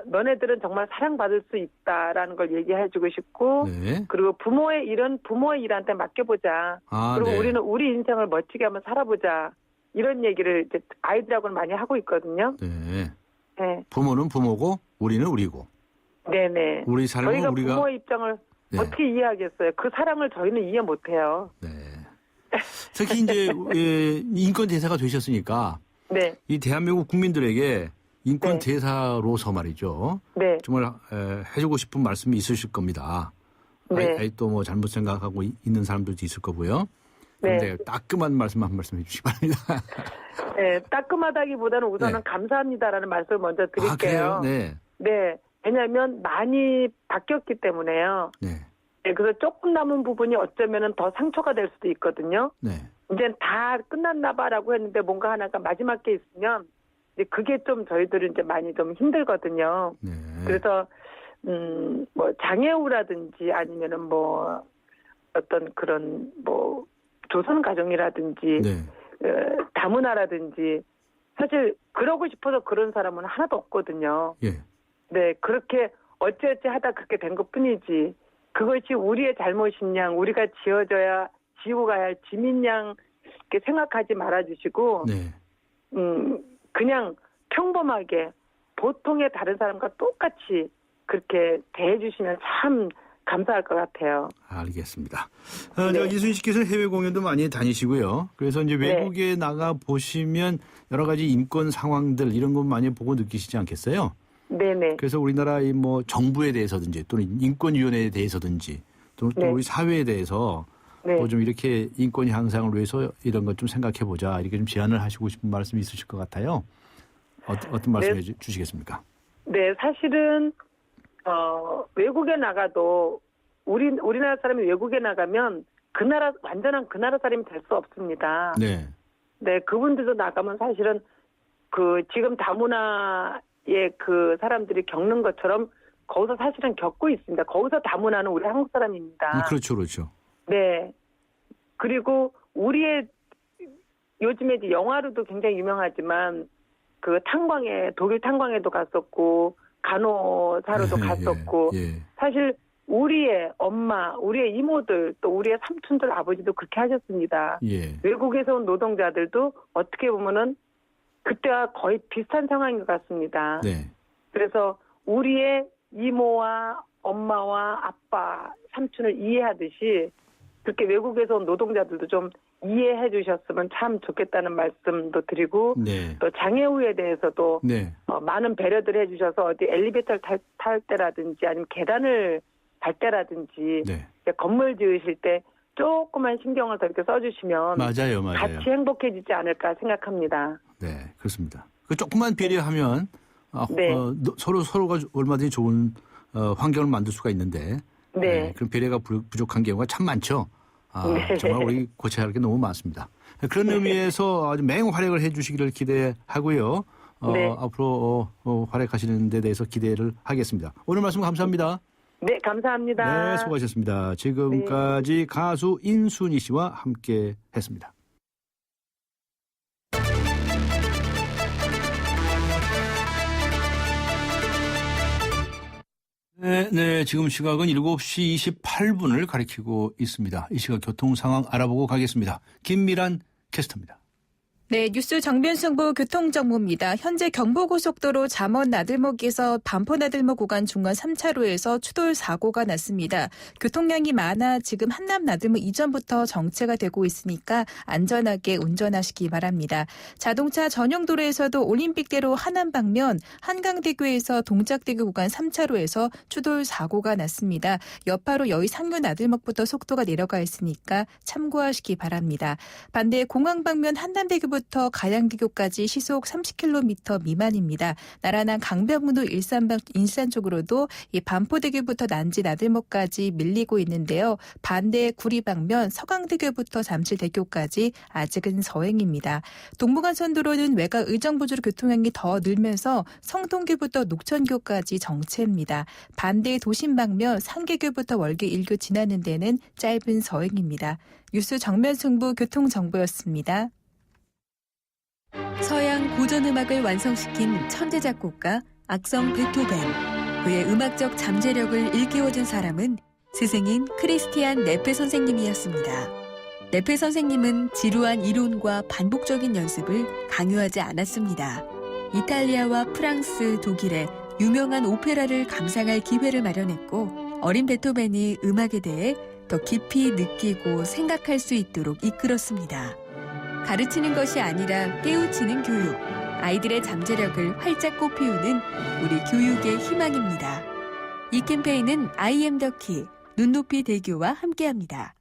너네들은 정말 사랑받을 수 있다라는 걸 얘기해주고 싶고 네. 그리고 부모의 일한테 맡겨보자. 아, 그리고 네. 우리는 우리 인생을 멋지게 한번 살아보자. 이런 얘기를 이제 아이들하고는 많이 하고 있거든요. 네. 네, 부모는 부모고 우리는 우리고 네네. 우리 삶은 저희가 우리가 부모의 입장을 네. 어떻게 이해하겠어요? 그 사랑을 저희는 이해 못해요. 네. 특히 이제 인권 대사가 되셨으니까 네, 이 대한민국 국민들에게 인권 네. 대사로서 말이죠. 네, 정말 해주고 싶은 말씀이 있으실 겁니다. 네. 또 뭐 잘못 생각하고 있는 사람들도 있을 거고요. 그런데 따끔한 말씀 한 말씀 해주시기 바랍니다. 네, 따끔하다기보다는 우선은 네. 감사합니다라는 말씀을 먼저 드릴게요. 아, 그래요? 네. 네, 왜냐하면 많이 바뀌었기 때문에요. 네. 네, 그래서 조금 남은 부분이 어쩌면은 더 상처가 될 수도 있거든요. 네. 이제 다 끝났나봐라고 했는데 뭔가 하나가 마지막 게 있으면 이제 그게 좀 저희들은 이제 많이 좀 힘들거든요. 네. 그래서 뭐 장애우라든지 아니면은 뭐 어떤 그런 뭐 조선 가정이라든지 네. 다문화라든지 사실 그러고 싶어서 그런 사람은 하나도 없거든요. 예. 네, 그렇게 어찌어찌 하다 그렇게 된 것뿐이지. 그것이 우리의 잘못인 양, 우리가 지우고 가야 할 짐인 양 이렇게 생각하지 말아주시고, 네. 그냥 평범하게 보통의 다른 사람과 똑같이 그렇게 대해주시면 참 감사할 것 같아요. 알겠습니다. 네. 이순희 씨께서는 해외 공연도 많이 다니시고요. 그래서 이제 네. 외국에 나가 보시면 여러 가지 인권 상황들 이런 것 많이 보고 느끼시지 않겠어요? 네네. 그래서 우리나라 뭐 정부에 대해서든지 또는 인권위원회에 대해서든지 또 네. 우리 사회에 대해서 네. 좀 이렇게 인권 향상을 위해서 이런 것 좀 생각해 보자 이렇게 좀 제안을 하시고 싶은 말씀이 있으실 것 같아요. 어떤 말씀 해주시겠습니까? 네, 사실은 외국에 나가도 우리나라 사람이 외국에 나가면 완전한 그 나라 사람이 될 수 없습니다. 네. 네, 그분들도 나가면 사실은 지금 다문화의 그 사람들이 겪는 것처럼 거기서 사실은 겪고 있습니다. 거기서 다문화는 우리 한국 사람입니다. 그렇죠, 그렇죠. 네. 그리고 요즘에 이제 영화로도 굉장히 유명하지만 독일 탄광에도 갔었고 간호사로도 갔었고 예. 사실 우리의 엄마, 우리의 이모들 또 우리의 삼촌들 아버지도 그렇게 하셨습니다. 예. 외국에서 온 노동자들도 어떻게 보면은 그때와 거의 비슷한 상황인 것 같습니다. 네. 그래서 우리의 이모와 엄마와 아빠, 삼촌을 이해하듯이 그렇게 외국에서 온 노동자들도 좀 이해해 주셨으면 참 좋겠다는 말씀도 드리고 네. 또 장애우에 대해서도 네. 많은 배려들 해주셔서 어디 엘리베이터를 탈 때라든지 아니면 계단을 갈 때라든지 네. 건물 지으실 때 조그만 신경을 더 이렇게 써주시면 맞아요. 같이 행복해지지 않을까 생각합니다. 네, 그렇습니다. 그 조금만 배려하면 네. 서로가 얼마든지 좋은 환경을 만들 수가 있는데 네. 그런 배려가 부족한 경우가 참 많죠. 네. 정말 우리 고쳐야 할 게 너무 많습니다. 그런 의미에서 아주 맹활약을 해 주시기를 기대하고요. 네. 앞으로 활약하시는 데 대해서 기대를 하겠습니다. 오늘 말씀 감사합니다. 네, 감사합니다. 네, 수고하셨습니다. 지금까지 가수 인순희 씨와 함께 했습니다. 네, 지금 시각은 7시 28분을 가리키고 있습니다. 이 시각 교통 상황 알아보고 가겠습니다. 김미란 캐스터입니다. 네, 뉴스 정면승부 교통정보입니다. 현재 경부고속도로 잠원 나들목에서 반포 나들목 구간 중간 3차로에서 추돌 사고가 났습니다. 교통량이 많아 지금 한남 나들목 이전부터 정체가 되고 있으니까 안전하게 운전하시기 바랍니다. 자동차 전용 도로에서도 올림픽대로 하남 방면 한강대교에서 동작대교 구간 3차로에서 추돌 사고가 났습니다. 여파로 여의 상류 나들목부터 속도가 내려가 있으니까 참고하시기 바랍니다. 반대 공항 방면 한남대교부터 대교부터 가양대교까지 시속 30km 미만입니다. 나란한 강변북로 일산 쪽으로도 이 반포대교부터 난지 나들목까지 밀리고 있는데요. 반대 구리방면 서강대교부터 잠실대교까지 아직은 서행입니다. 동부간선도로는 외곽 의정부지로 교통량이 더 늘면서 성동교부터 녹천교까지 정체입니다. 반대 도심방면 상계교부터 월계 1교 지나는 데는 짧은 서행입니다. 뉴스 정면 승부 교통정보였습니다. 서양 고전음악을 완성시킨 천재 작곡가 악성 베토벤. 그의 음악적 잠재력을 일깨워준 사람은 스승인 크리스티안 네페 선생님이었습니다. 네페 선생님은 지루한 이론과 반복적인 연습을 강요하지 않았습니다. 이탈리아와 프랑스, 독일의 유명한 오페라를 감상할 기회를 마련했고 어린 베토벤이 음악에 대해 더 깊이 느끼고 생각할 수 있도록 이끌었습니다. 가르치는 것이 아니라 깨우치는 교육, 아이들의 잠재력을 활짝 꽃피우는 우리 교육의 희망입니다. 이 캠페인은 I am the key, 눈높이 대교와 함께합니다.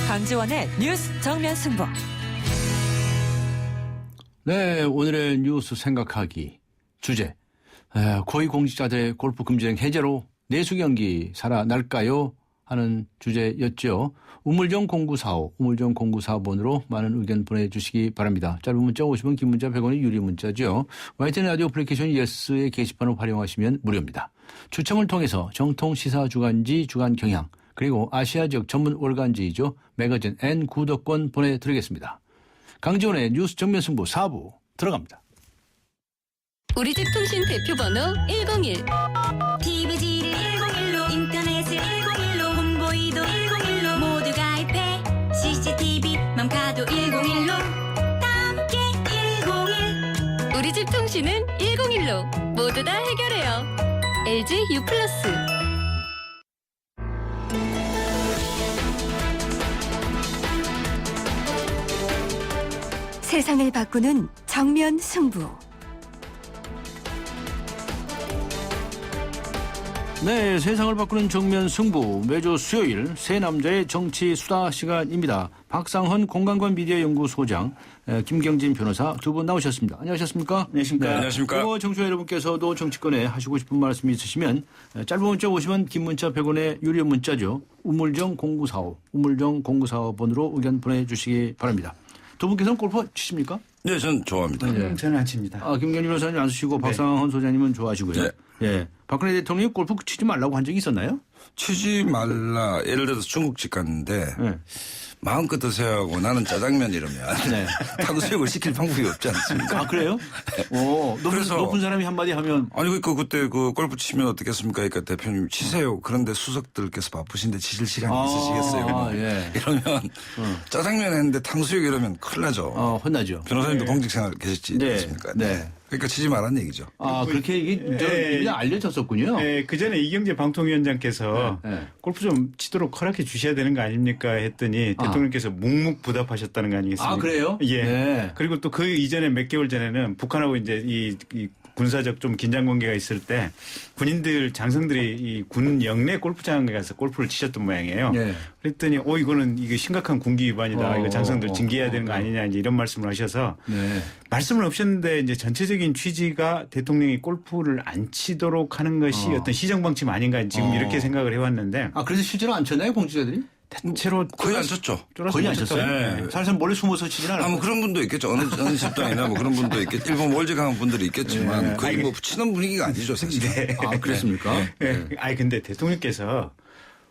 강지원의 뉴스 정면 승부. 네, 오늘의 뉴스 생각하기 주제. 고위공직자들의 골프 금지령 해제로 내수 경기 살아날까요? 하는 주제였죠. 우물정 0945번으로 많은 의견 보내주시기 바랍니다. 짧은 문자 50원, 긴 문자 100원의 유리 문자죠. YTN 라디오 애플리케이션 예스의 게시판을 활용하시면 무료입니다. 추첨을 통해서 정통 시사 주간지 주간 경향 그리고 아시아 지역 전문 월간지이죠. 매거진 N 구독권 보내드리겠습니다. 강지원의 뉴스 정면 승부 4부 들어갑니다. 우리 집 통신 대표 번호 101. TVG를 101로, 인터넷을 101로, 홍보이도 101로, 모두 가입해. CCTV, 맘카도 101로, 함께 101. 우리 집 통신은 101로, 모두 다 해결해요. LG U+. 세상을 바꾸는 정면 승부. 네, 세상을 바꾸는 정면 승부 매주 수요일 새 남자의 정치 수다 시간입니다. 박상헌 공간관 미디어 연구소장, 김경진 변호사 두 분 나오셨습니다. 안녕하셨습니까? 안녕하십니까? 네, 안녕하십니까? 청취자 여러분께서도 정치권에 하시고 싶은 말씀이 있으시면 짧은 문자 50원, 긴 문자 100원의 유료 문자죠. 우물정 0945번으로 의견 보내주시기 바랍니다. 두 분께서는 골프 치십니까? 네, 저는 좋아합니다. 네. 저는 안 칩니다. 김경진 변호사님 안 쓰시고 박상헌 소장님은 좋아하시고요. 네. 예. 박근혜 대통령이 골프 치지 말라고 한 적이 있었나요? 치지 말라. 예를 들어서 중국집 갔는데 네. 마음껏 드세요 하고 나는 짜장면 이러면 네. 탕수육을 시킬 방법이 없지 않습니까? 아, 그래요? 오, 높은 사람이 한마디 하면. 아니, 그때 골프 치면 어떻겠습니까? 그러니까 대표님 치세요. 그런데 수석들께서 바쁘신데 치실 시간이 있으시겠어요? 예. 이러면 짜장면 했는데 탕수육 이러면 큰일 나죠. 혼나죠. 변호사님도 공직생활 계셨지 않습니까? 네. 그러니까 치지 말라는 얘기죠. 그렇게 이게 그냥 알려졌었군요. 네, 그 전에 이경재 방통위원장께서 골프 좀 치도록 허락해 주셔야 되는 거 아닙니까 했더니 대통령께서 묵묵부답하셨다는 거 아니겠습니까? 아, 그래요? 예. 네. 그리고 또 그 이전에 몇 개월 전에는 북한하고 이제 이 군사적 좀 긴장 관계가 있을 때 군인들 장성들이 이 군 영내 골프장에 가서 골프를 치셨던 모양이에요. 네. 그랬더니 이게 심각한 군기 위반이다. 이거 장성들 징계해야 되는 거 아니냐 이제 이런 말씀을 하셔서 네. 말씀을 없였는데 이제 전체적인 취지가 대통령이 골프를 안 치도록 하는 것이 어떤 시정 방침 아닌가 지금 이렇게 생각을 해왔는데. 그래서 실제로 안 쳤나요, 공직자들이? 대체로 거의 안 쳤죠. 거의 안 쳤어요. 네. 사실 몰래 숨어서 치진 않았어요. 뭐 그런 분도 있겠죠. 어느 집단이나 뭐 그런 분도 있겠죠. 일본 월직하는 분들이 있겠지만 거의 뭐 치는 분위기가 아니죠, 사실. 네. 그랬습니까? 네. 근데 대통령께서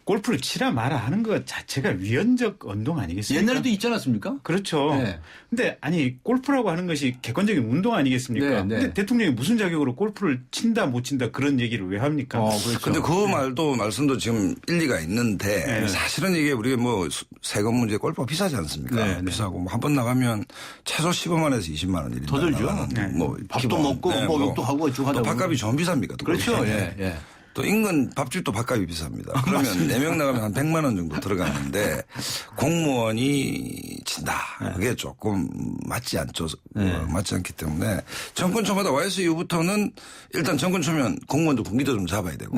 골프를 치라 마라 하는 것 자체가 위헌적 운동 아니겠습니까? 옛날에도 있지 않았습니까? 그렇죠. 네. 근데 골프라고 하는 것이 객관적인 운동 아니겠습니까? 네, 네. 근데 대통령이 무슨 자격으로 골프를 친다 못 친다 그런 얘기를 왜 합니까? 그렇죠. 근데 그 말씀도 지금 일리가 있는데 사실은 이게 우리가 뭐 세금 문제 골프가 비싸지 않습니까? 네, 네. 비싸고 뭐 한 번 나가면 최소 15만 원에서 20만 원 일인당 더 들죠. 나가는 뭐 밥도 기본. 먹고 뭐 욕도 하고 쭉 하다 또 보면. 밥값이 좀 비쌉니까? 또 그렇죠. 골프는. 예. 또 인근 밥집도 밥값이 비쌉니다. 그러면 4명 나가면 한 100만 원 정도 들어가는데 공무원이 친다. 그게 조금 맞지 않죠. 맞지 않기 때문에 정권 초마다 YS 이후부터는 일단 정권 초면 공무원도 군기도 좀 잡아야 되고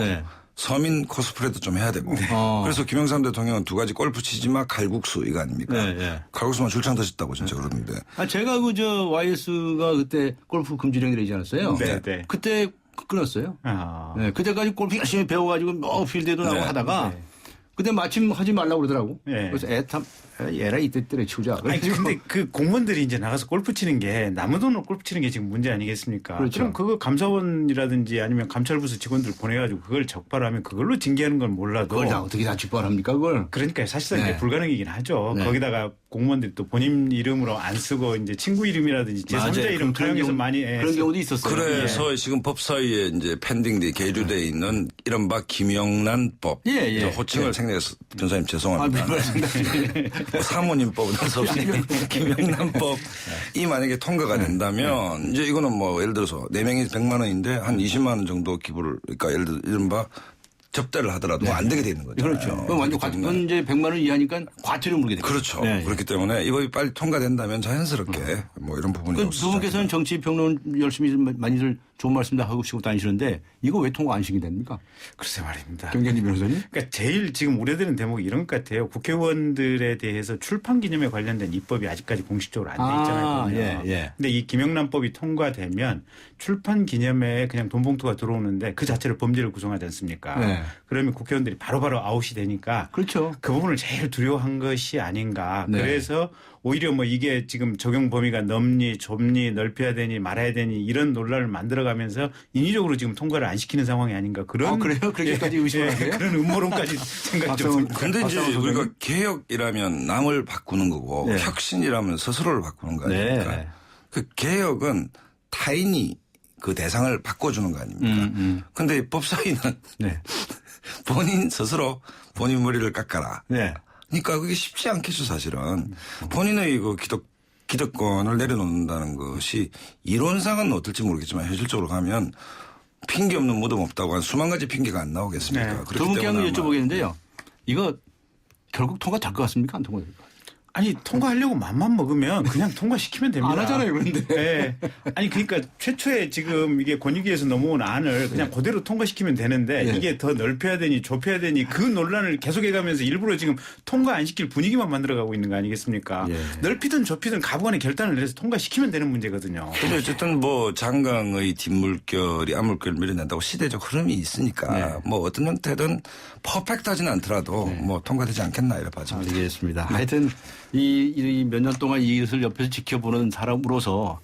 서민 코스프레도 좀 해야 되고. 어. 그래서 김영삼 대통령은 두 가지 골프 치지 마 칼국수 이거 아닙니까? 네, 네. 칼국수만 줄창 드셨다고 진짜 그러는데. 제가 YS가 그때 골프 금지령 내리지 않았어요? 네, 네. 그때 끊었어요. 아. 네, 그때까지 골프 열심히 배워가지고 필드에도 나가고 네. 하다가 그때 마침 하지 말라고 그러더라고. 네. 그래서 얘라 이때 치우자. 아니 근데 그 공무원들이 이제 나가서 골프 치는 게 남의 돈으로 골프 치는 게 지금 문제 아니겠습니까? 그렇죠. 그럼 그거 감사원이라든지 아니면 감찰부서 직원들 보내가지고 그걸 적발하면 그걸로 징계하는 건 몰라도 그걸 다 어떻게 다 직발합니까 그걸? 그러니까 사실상 네. 이게 불가능이긴 하죠. 네. 거기다가 공무원들이 또 본인 이름으로 안 쓰고 이제 친구 이름이라든지 제3자 이름 사용해서 많이 그런 경우도 있었어요. 그래서 지금 법사위에 이제 펜딩돼 계류돼 있는 이른바 김영란법 호칭을 생략해서 변호사님 죄송합니다. 사모님법은 할 수 없이 김영란법 이 만약에 통과가 된다면 이제 이거는 뭐 예를 들어서 4명이 100만 원인데 한 20만 원 정도 기부를 그러니까 예를 들어 이른바 접대를 하더라도 안 되게 되는 거죠. 그렇죠. 그럼 완전 그건 이제 100만 원 이하니까 과태료 물게 되죠. 그렇죠. 그렇기 때문에 이 법이 빨리 통과된다면 자연스럽게 뭐 이런 부분이 두 분께서는 정치 평론 열심히 많이들 좋은 말씀도 하고 싶고 다니시는데 이거 왜 통과 안 시키게 됩니까? 글쎄 말입니다. 경제님 변호사님? 그러니까 제일 지금 우려되는 대목이 이런 것 같아요. 국회의원들에 대해서 출판 기념에 관련된 입법이 아직까지 공식적으로 안 돼 있잖아요. 근데 이 김영란법이 통과되면 출판 기념회에 그냥 돈 봉투가 들어오는데 그 자체를 범죄를 구성하지 않습니까? 네. 그러면 국회의원들이 바로바로 아웃이 되니까 그렇죠. 그 부분을 제일 두려워한 것이 아닌가. 네. 그래서 오히려 뭐 이게 지금 적용 범위가 넓니 좁니 넓혀야 되니 말아야 되니 이런 논란을 만들어가면서 인위적으로 지금 통과를 안 시키는 상황이 아닌가. 그런 그래요? 그렇게까지 의심하세요? 그런 음모론까지 생각 좀 듭니다. 근데 이제 우리가 개혁이라면 남을 바꾸는 거고 혁신이라면 스스로를 바꾸는 거 아닙니까? 그 개혁은 타인이 그 대상을 바꿔주는 거 아닙니까? 근데 법사위는 본인 스스로 본인 머리를 깎아라. 그러니까 그게 쉽지 않겠죠 사실은. 본인의 그 기득권을 내려놓는다는 것이 이론상은 어떨지 모르겠지만 현실적으로 가면 핑계 없는 무덤 없다고 한 수만 가지 핑계가 안 나오겠습니까? 두 분께 한번 여쭤보겠는데요. 이거 결국 통과될 것 같습니까? 안 통과될 것 같습니까? 아니 통과하려고 맘만 먹으면 그냥 통과시키면 됩니다. 안 하잖아요, 그런데. 네. 아니 그러니까 최초에 지금 이게 권익위에서 넘어온 안을 그냥 그대로 통과시키면 되는데 이게 더 넓혀야 되니 좁혀야 되니 그 논란을 계속해가면서 일부러 지금 통과 안 시킬 분위기만 만들어가고 있는 거 아니겠습니까? 넓히든 좁히든 가부간의 결단을 내려서 통과시키면 되는 문제거든요. 근데 어쨌든 뭐 장강의 뒷물결이 앞물결을 밀어낸다고 시대적 흐름이 있으니까 뭐 어떤 형태든 퍼펙트하지는 않더라도 뭐 통과되지 않겠나 이렇게 봐집니다. 알겠습니다. 하여튼 이 몇 년 동안 이것을 옆에서 지켜보는 사람으로서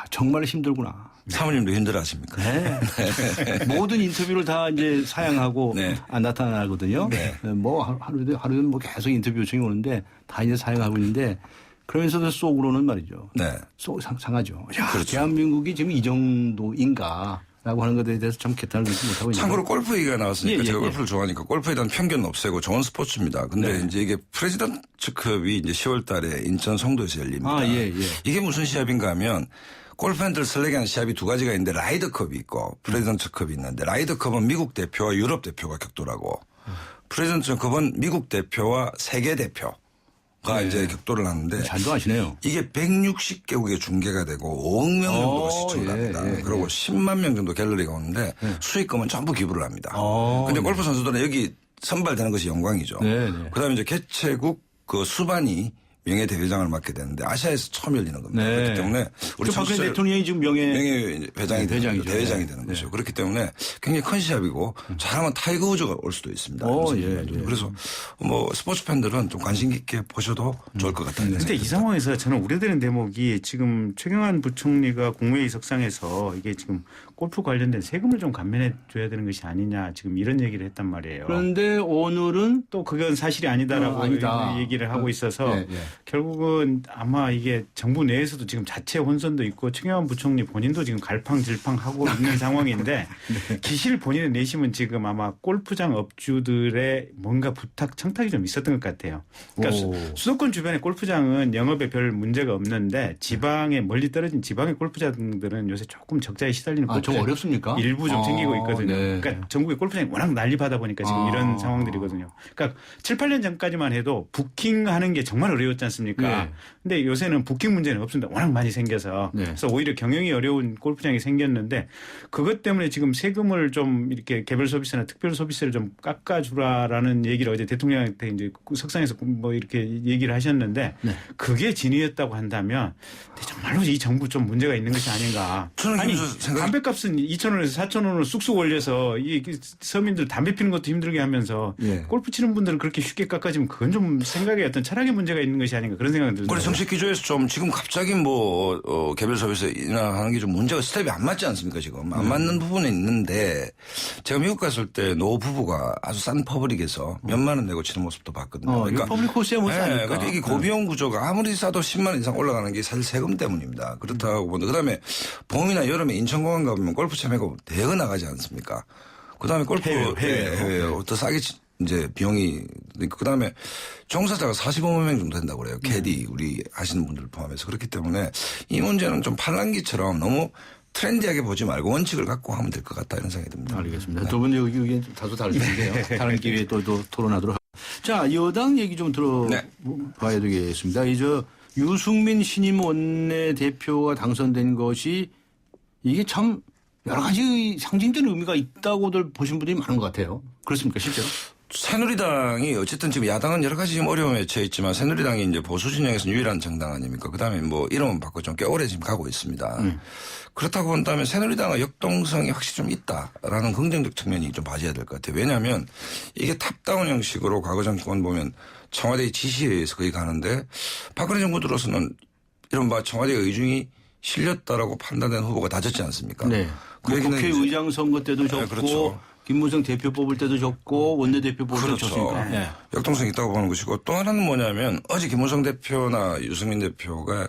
정말 힘들구나. 사모님도 힘들어하십니까? 모든 인터뷰를 다 이제 사양하고 안 나타나거든요. 뭐 하루에 뭐 계속 인터뷰 요청이 오는데 다 이제 사양하고 있는데 그러면서도 속으로는 말이죠. 속 상하죠. 그렇죠. 대한민국이 지금 이 정도인가? 라고 하는 것에 대해서 참 개탄을 듣지 못하고 있는 참고로 골프 얘기가 나왔으니까 제가 골프를 좋아하니까 골프에 대한 편견은 없애고 좋은 스포츠입니다. 근데 이제 이게 프레지던트컵이 이제 10월 달에 인천 송도에서 열립니다. 이게 무슨 시합인가 하면 골프팬들 설레게 하는 시합이 두 가지가 있는데 라이더컵이 있고 프레지던트컵이 있는데 라이더컵은 미국 대표와 유럽 대표가 격돌하고 프레지던트컵은 미국 대표와 세계 대표. 가 이제 격돌을 하는데 잘도 아시네요. 이게 160개국에 중계가 되고 5억 명 정도가 시청을 합니다. 그리고 10만 명 정도 갤러리가 오는데 수익금은 전부 기부를 합니다. 근데 골프 선수들은 여기 선발되는 것이 영광이죠. 그다음에 이제 개최국 그 수반이 명예 대회장을 맡게 되는데 아시아에서 처음 열리는 겁니다. 그렇기 때문에 우리 박근혜 대통령이 지금 명예 회장이 대회장이 되는 거죠. 그렇기 때문에 굉장히 큰 시합이고 잘하면 타이거 우즈가 올 수도 있습니다. 그래서 뭐 스포츠 팬들은 좀 관심 깊게 보셔도 좋을 것 같다는 그런데 이 상황에서 저는 우려되는 대목이 지금 최경환 부총리가 국무회의 석상에서 이게 지금 골프 관련된 세금을 좀 감면해 줘야 되는 것이 아니냐 지금 이런 얘기를 했단 말이에요. 그런데 오늘은 또 그건 사실이 아니다라고 얘기를 하고 있어서 결국은 아마 이게 정부 내에서도 지금 자체 혼선도 있고 최경환 부총리 본인도 지금 갈팡질팡하고 있는 상황인데 기실 본인의 내심은 지금 아마 골프장 업주들의 뭔가 부탁 청탁이 좀 있었던 것 같아요. 그러니까 수도권 주변의 골프장은 영업에 별 문제가 없는데 지방에 멀리 떨어진 지방의 골프장들은 요새 조금 적자에 시달리는 좀 어렵습니까? 일부 좀 생기고 있거든요. 그러니까 전국의 골프장이 워낙 난립하다 보니까 지금 이런 상황들이거든요. 그러니까 7, 8년 전까지만 해도 부킹하는 게 정말 있었지 않습니까? 네. 근데 요새는 부킹 문제는 없습니다. 워낙 많이 생겨서. 네. 그래서 오히려 경영이 어려운 골프장이 생겼는데 그것 때문에 지금 세금을 좀 이렇게 개별 소비세나 특별 소비세를 좀 깎아주라라는 얘기를 어제 대통령한테 이제 석상에서 뭐 이렇게 얘기를 하셨는데 네. 그게 진위였다고 한다면 정말로 이 정부 좀 문제가 있는 것이 아닌가. 아니 담배값은 2,000원에서 4,000원으로 쑥쑥 올려서 이 서민들 담배 피는 것도 힘들게 하면서 예. 골프 치는 분들은 그렇게 쉽게 깎아지면 그건 좀 생각에 어떤 철학의 문제가 있는 것이 아닌가 그런 생각이 들어요. 그래 정책 기조에서 좀 지금 갑자기 뭐 개별 소비세 인하하는 게 좀 문제가 스텝이 안 맞지 않습니까 지금 안 맞는 부분이 있는데 제가 미국 갔을 때 노 부부가 아주 싼 퍼블릭에서 몇만 원 내고 치는 모습도 봤거든요. 그러니까 퍼블릭 코스에 뭐 싸니까. 그러니까 이게 고비용 구조가 아무리 싸도 10만 원 이상 올라가는 게 사실 세금 때문입니다. 그렇다고 보는데 그다음에 봄이나 여름에 인천공항 가보면 골프 참여가 대거 나가지 않습니까? 그다음에 골프 해외 더 싸게 이제 비용이 그다음에 종사자가 45만 명 정도 된다고 그래요. 캐디 우리 하시는 분들 포함해서 그렇기 때문에 이 문제는 좀 팔랑기처럼 너무 트렌디하게 보지 말고 원칙을 갖고 하면 될 것 같다 이런 생각이 듭니다. 알겠습니다. 두 분 여기 의견 다소 다르신데요. 다른 기회에 또 토론하도록 하겠습니다. 자, 여당 얘기 좀 들어봐야 되겠습니다. 이제 유승민 신임 원내대표가 당선된 것이 이게 참 여러 가지 상징적인 의미가 있다고들 보신 분들이 많은 것 같아요. 그렇습니까, 실제로? 새누리당이 어쨌든 지금 야당은 여러 가지 지금 어려움에 처해 있지만 새누리당이 이제 보수 진영에서는 유일한 정당 아닙니까? 그다음에 뭐 이름은 바꿔 좀 꽤 오래 지금 가고 있습니다. 그렇다고 본다면 새누리당의 역동성이 확실히 좀 있다라는 긍정적 측면이 좀 봐줘야 될 것 같아요. 왜냐하면 이게 탑다운 형식으로 과거 정권 보면 청와대의 지시에 의해서 거의 가는데 박근혜 정부 들어서는 이른바 청와대의 의중이 실렸다라고 판단된 후보가 다졌지 않습니까? 네. 그 국회의장 선거 때도 졌고 그렇죠. 김무성 대표 뽑을 때도 졌고 원내대표 뽑을 때도 그렇죠. 졌으니까. 네. 역동성이 있다고 보는 것이고 또 하나는 뭐냐면 어제 김무성 대표나 유승민 대표가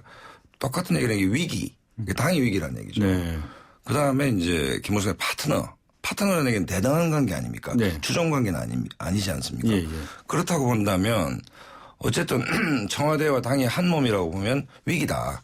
똑같은 얘기를 하는 게 위기. 당이 위기라는 얘기죠. 네. 그다음에 이제 김무성의 파트너라는 얘기는 대등한 관계 아닙니까? 네. 주종 관계는 아니지 않습니까? 예, 예. 그렇다고 본다면 어쨌든 청와대와 당이 한 몸이라고 보면 위기다.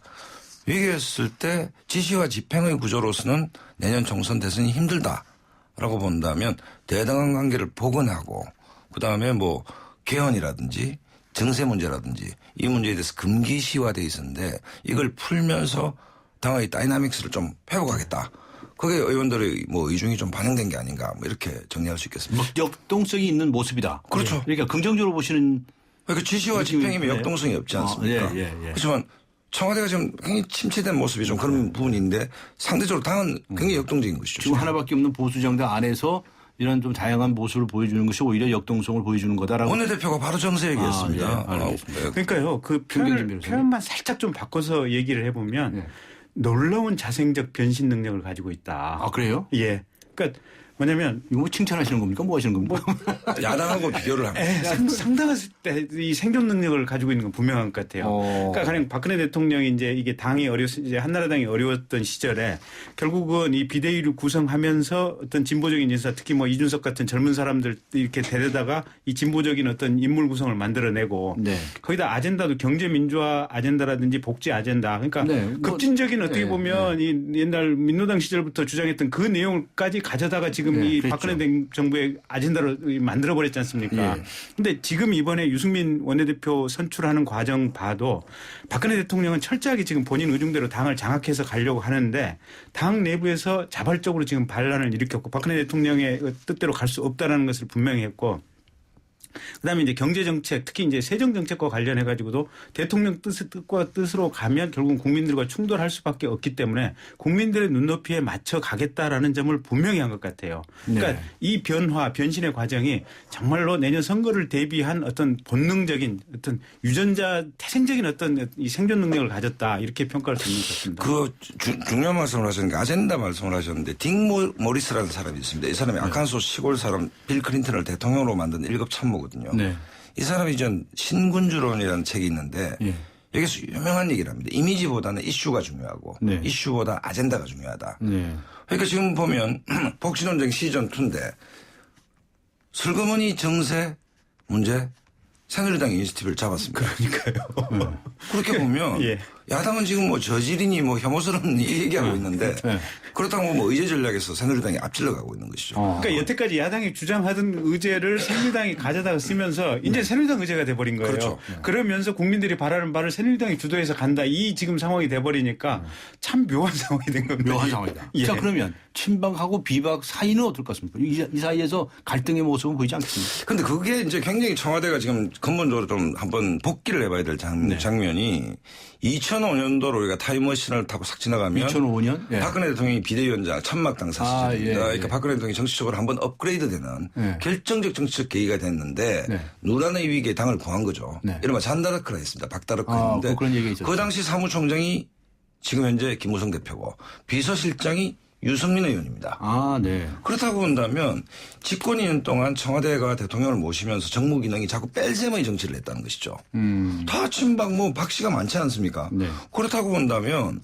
위기였을 때 지시와 집행의 구조로서는 내년 총선 대선이 힘들다라고 본다면 대등한 관계를 복원하고 그다음에 뭐 개헌이라든지 증세 문제라든지 이 문제에 대해서 금기시화돼 있었는데 이걸 풀면서 당의 다이나믹스를 좀 회복하겠다. 그게 의원들의 뭐 의중이 좀 반영된 게 아닌가 뭐 이렇게 정리할 수 있겠습니다. 역동성이 있는 모습이다. 그렇죠. 그러니까 긍정적으로 보시는. 그러니까 지시와 집행이면 역동성이 없지 않습니까? 그렇지만 청와대가 지금 굉장히 침체된 모습이 좀 그런 부분인데 상대적으로 당은 굉장히 역동적인 것이죠. 지금 하나밖에 없는 보수정당 안에서 이런 좀 다양한 모습을 보여주는 것이 오히려 역동성을 보여주는 거다라고. 원내대표가 바로 정세 얘기했습니다. 알겠습니다. 그러니까요. 그 표현만 살짝 좀 바꿔서 얘기를 해보면 놀라운 자생적 변신 능력을 가지고 있다. 아, 그래요? 예. 그러니까 뭐냐면 이거 뭐 칭찬하시는 겁니까? 뭐 하시는 겁니까? 야당하고 비교를 합니다. 상당한 때 이 생존 능력을 가지고 있는 건 분명한 것 같아요. 그러니까 가령 박근혜 대통령이 이제 이게 당이 이제 한나라당이 어려웠던 시절에 결국은 이 비대위를 구성하면서 어떤 진보적인 인사 특히 뭐 이준석 같은 젊은 사람들 이렇게 데려다가 이 진보적인 어떤 인물 구성을 만들어내고 거기다 아젠다도 경제 민주화 아젠다라든지 복지 아젠다 그러니까 급진적인 어떻게 보면 이 옛날 민노당 시절부터 주장했던 그 내용까지 가져다가 지금 이 그렇죠. 박근혜 정부의 아젠다를 만들어버렸지 않습니까? 그런데 지금 이번에 유승민 원내대표 선출하는 과정 봐도 박근혜 대통령은 철저하게 지금 본인 의중대로 당을 장악해서 가려고 하는데 당 내부에서 자발적으로 지금 반란을 일으켰고 박근혜 대통령의 뜻대로 갈 수 없다라는 것을 분명히 했고 그다음에 이제 경제 정책 특히 이제 세정 정책과 관련해 가지고도 대통령 뜻과 뜻으로 가면 결국 국민들과 충돌할 수밖에 없기 때문에 국민들의 눈높이에 맞춰 가겠다라는 점을 분명히 한 것 같아요. 그러니까 이 변신의 과정이 정말로 내년 선거를 대비한 어떤 본능적인 어떤 유전자 태생적인 어떤 이 생존 능력을 가졌다 이렇게 평가할 수 있는 것 같습니다. 그 중요한 말씀을 하셨는데 아젠다 말씀을 하셨는데 딕 모리스라는 사람이 있습니다. 이 사람이 아칸소 시골 사람 빌 클린턴을 대통령으로 만든 1급 참모거든요. 이 사람이 전 신군주론이라는 책이 있는데 여기서 유명한 얘기를 합니다. 이미지보다는 이슈가 중요하고 이슈보다 아젠다가 중요하다. 그러니까 지금 보면 복지논쟁 시즌2인데 슬그머니 정세 문제 새누리당 이니시티브를 잡았습니다. 그러니까요. 그렇게 보면 야당은 지금 뭐 저질이니 뭐 혐오스러운 얘기하고 있는데 그렇다고 뭐 의제 전략에서 새누리당이 앞질러 가고 있는 것이죠. 그러니까 여태까지 야당이 주장하던 의제를 새누리당이 가져다가 쓰면서 이제 새누리당 의제가 돼버린 거예요. 그렇죠. 그러면서 국민들이 바라는 바를 새누리당이 주도해서 간다. 이 지금 상황이 돼버리니까 참 묘한 상황이 된 겁니다. 묘한 상황이다. 예. 자, 그러면 친박하고 비박 사이는 어떨 것 같습니까? 이 사이에서 갈등의 모습은 보이지 않겠습니까? 근데 그게 이제 굉장히 청와대가 지금 근본적으로 좀 한번 복귀를 해봐야 될 장면이 2005년도로 우리가 타임머신을 타고 싹 지나가면 2005년? 예. 박근혜 대통령이 비대위원장 천막당사 시절입니다. 그러니까 박근혜 대통령이 정치적으로 한번 업그레이드되는 결정적 정치적 계기가 됐는데 누란의 위기에 당을 구한 거죠. 이른바 잔다르크라 했습니다. 박다르크라 했는데 그런 얘기가 있었죠. 그 당시 사무총장이 지금 현재 김무성 대표고 비서실장이 유승민 의원입니다. 아, 네. 그렇다고 본다면 집권 2년 동안 청와대가 대통령을 모시면서 정무 기능이 자꾸 뺄셈의 정치를 했다는 것이죠. 다 친박 뭐 박씨가 많지 않습니까? 네. 그렇다고 본다면